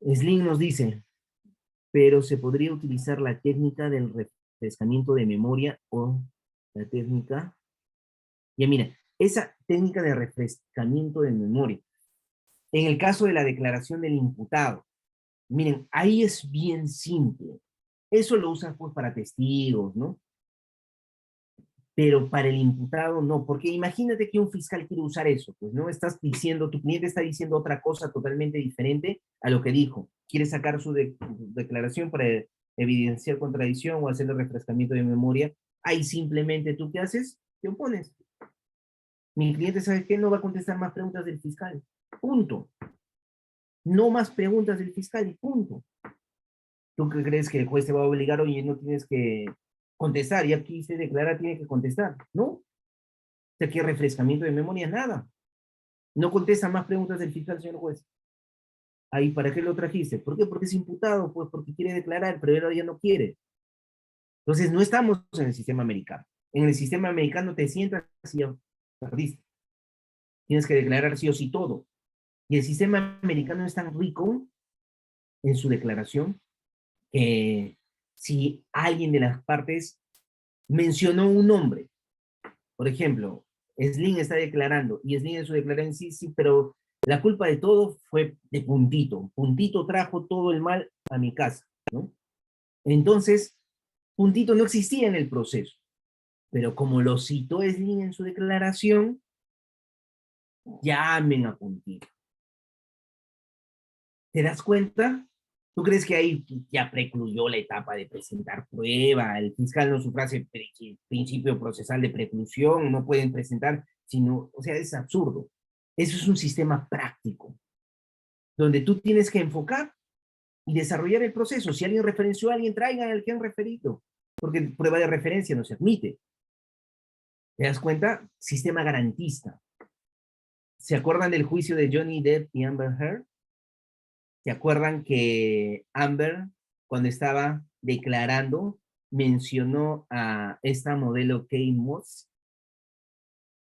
Slim nos dice, pero se podría utilizar la técnica del refrescamiento de memoria o la técnica, ya mira, esa técnica de refrescamiento de memoria. En el caso de la declaración del imputado, miren, ahí es bien simple. Eso lo usan pues para testigos, ¿no? Pero para el imputado no, porque imagínate que un fiscal quiere usar eso, pues no estás diciendo, tu cliente está diciendo otra cosa totalmente diferente a lo que dijo. Quiere sacar su declaración para evidenciar contradicción o hacerle refrescamiento de memoria. Ahí simplemente tú qué haces, te opones. Mi cliente sabe que no va a contestar más preguntas del fiscal. Punto. No más preguntas del fiscal, punto. ¿Tú qué crees que el juez te va a obligar, oye, no tienes que contestar, y aquí se declara, tiene que contestar? No. O sea, ¿qué refrescamiento de memoria? Nada. No contesta más preguntas del fiscal, señor juez. Ahí, ¿para qué lo trajiste? ¿Por qué? Porque es imputado, pues porque quiere declarar, pero él ya no quiere. Entonces, no estamos en el sistema americano. En el sistema americano te sientas y ya perdiste. Tienes que declarar sí o sí todo. Y el sistema americano es tan rico en su declaración que si alguien de las partes mencionó un nombre, por ejemplo, Slim está declarando, y Slim en su declaración sí, sí, pero la culpa de todo fue de Puntito. Puntito trajo todo el mal a mi casa, ¿no? Entonces, Puntito no existía en el proceso, pero como lo citó Slim en su declaración, llamen a Puntito. ¿Te das cuenta? ¿Tú crees que ahí ya precluyó la etapa de presentar prueba? El fiscal no sufrase principio procesal de preclusión, no pueden presentar, sino, o sea, es absurdo. Eso es un sistema práctico, donde tú tienes que enfocar y desarrollar el proceso. Si alguien referenció a alguien, traigan al que han referido, porque prueba de referencia no se admite. ¿Te das cuenta? Sistema garantista. ¿Se acuerdan del juicio de Johnny Depp y Amber Heard? ¿Se acuerdan que Amber, cuando estaba declarando, mencionó a esta modelo Kate Moss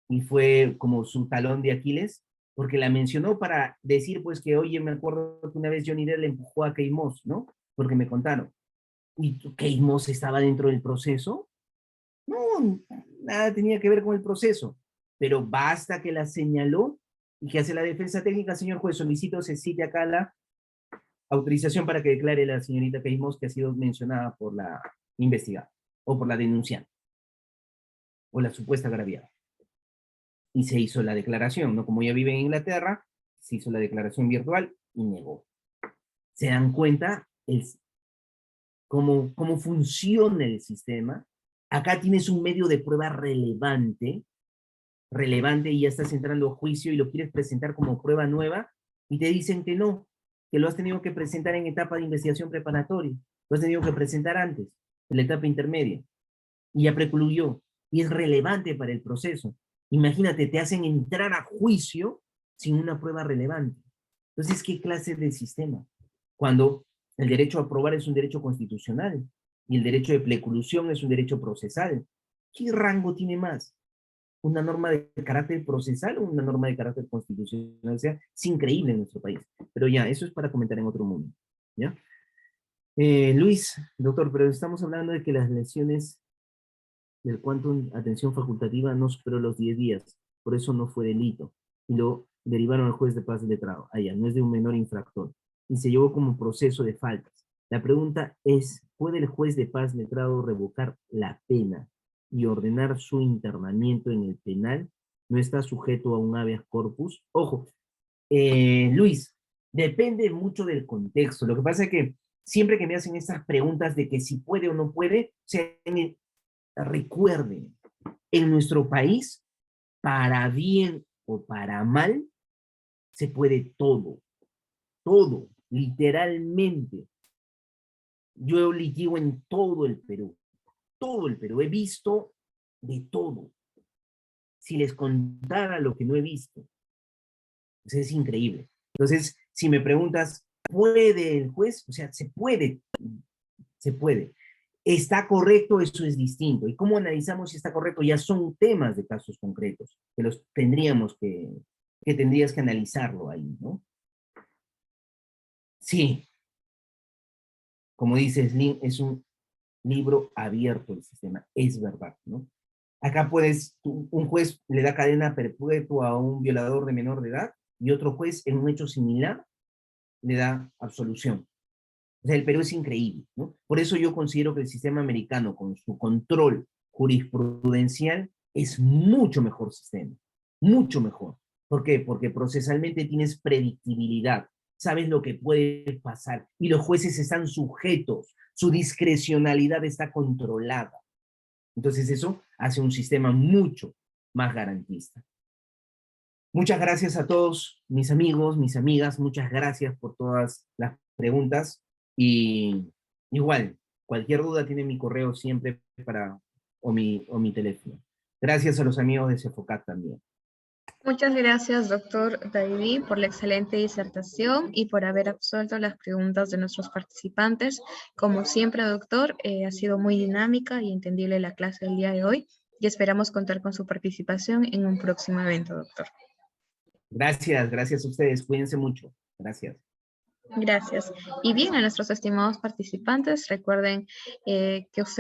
y fue como su talón de Aquiles? Porque la mencionó para decir, pues, que, oye, me acuerdo que una vez Johnny Depp le empujó a Kate Moss, ¿no? Porque me contaron. ¿Y Kate Moss estaba dentro del proceso? No, nada tenía que ver con el proceso. Pero basta que la señaló ¿Y qué hace la defensa técnica? Señor juez, solicito se cite acá la autorización para que declare la señorita Keimos que ha sido mencionada por la investigada, o por la denunciante, o la supuesta agraviada. Y se hizo la declaración, ¿no? Como ella vive en Inglaterra, se hizo la declaración virtual y negó. ¿Se dan cuenta cómo funciona el sistema? Acá tienes un medio de prueba relevante, y ya estás entrando a juicio y lo quieres presentar como prueba nueva, y te dicen que no, que lo has tenido que presentar en etapa de investigación preparatoria, lo has tenido que presentar antes, en la etapa intermedia, y ya precluyó, y es relevante para el proceso. Imagínate, te hacen entrar a juicio sin una prueba relevante. Entonces, ¿qué clase de sistema? Cuando el derecho a probar es un derecho constitucional y el derecho de preclusión es un derecho procesal. ¿Qué rango tiene más? ¿Una norma de carácter procesal o una norma de carácter constitucional? O sea, es increíble en nuestro país. Pero ya, eso es para comentar en otro momento. ¿Ya? Luis, doctor, pero estamos hablando de que las lesiones del quantum atención facultativa no superó los 10 días, por eso no fue delito, y lo derivaron al juez de paz letrado, allá, no es de un menor infractor, y se llevó como proceso de faltas. La pregunta es, ¿puede el juez de paz letrado revocar la pena y ordenar su internamiento en el penal? ¿No está sujeto a un habeas corpus? Ojo, Luis, depende mucho del contexto. Lo que pasa es que siempre que me hacen estas preguntas de que si puede o no puede, o sea, recuerden, en nuestro país, para bien o para mal, se puede todo, literalmente. Yo litigo en todo el Perú, he visto de todo. Si les contara lo que no he visto, pues es increíble. Entonces, si me preguntas, ¿puede el juez? O sea, se puede. ¿Está correcto? Eso es distinto. ¿Y cómo analizamos si está correcto? Ya son temas de casos concretos, que los tendríamos que tendrías que analizarlo ahí, ¿no? Sí, como dices, es un libro abierto el sistema, es verdad, ¿no? Acá un juez le da cadena perpetua a un violador de menor de edad y otro juez en un hecho similar le da absolución. O sea, el Perú es increíble, ¿no? Por eso yo considero que el sistema americano, con su control jurisprudencial, es mucho mejor sistema, mucho mejor. ¿Por qué? Porque procesalmente tienes predictibilidad, sabes lo que puede pasar y los jueces están sujetos, su discrecionalidad está controlada. Entonces eso hace un sistema mucho más garantista. Muchas gracias a todos mis amigos, mis amigas, muchas gracias por todas las preguntas y igual, cualquier duda tiene mi correo siempre o mi teléfono. Gracias a los amigos de Cefocat también. Muchas gracias, doctor David, por la excelente disertación y por haber absuelto las preguntas de nuestros participantes. Como siempre, doctor, ha sido muy dinámica y entendible la clase del día de hoy y esperamos contar con su participación en un próximo evento, doctor. Gracias a ustedes. Cuídense mucho. Gracias. Gracias. Y bien, a nuestros estimados participantes, recuerden que ustedes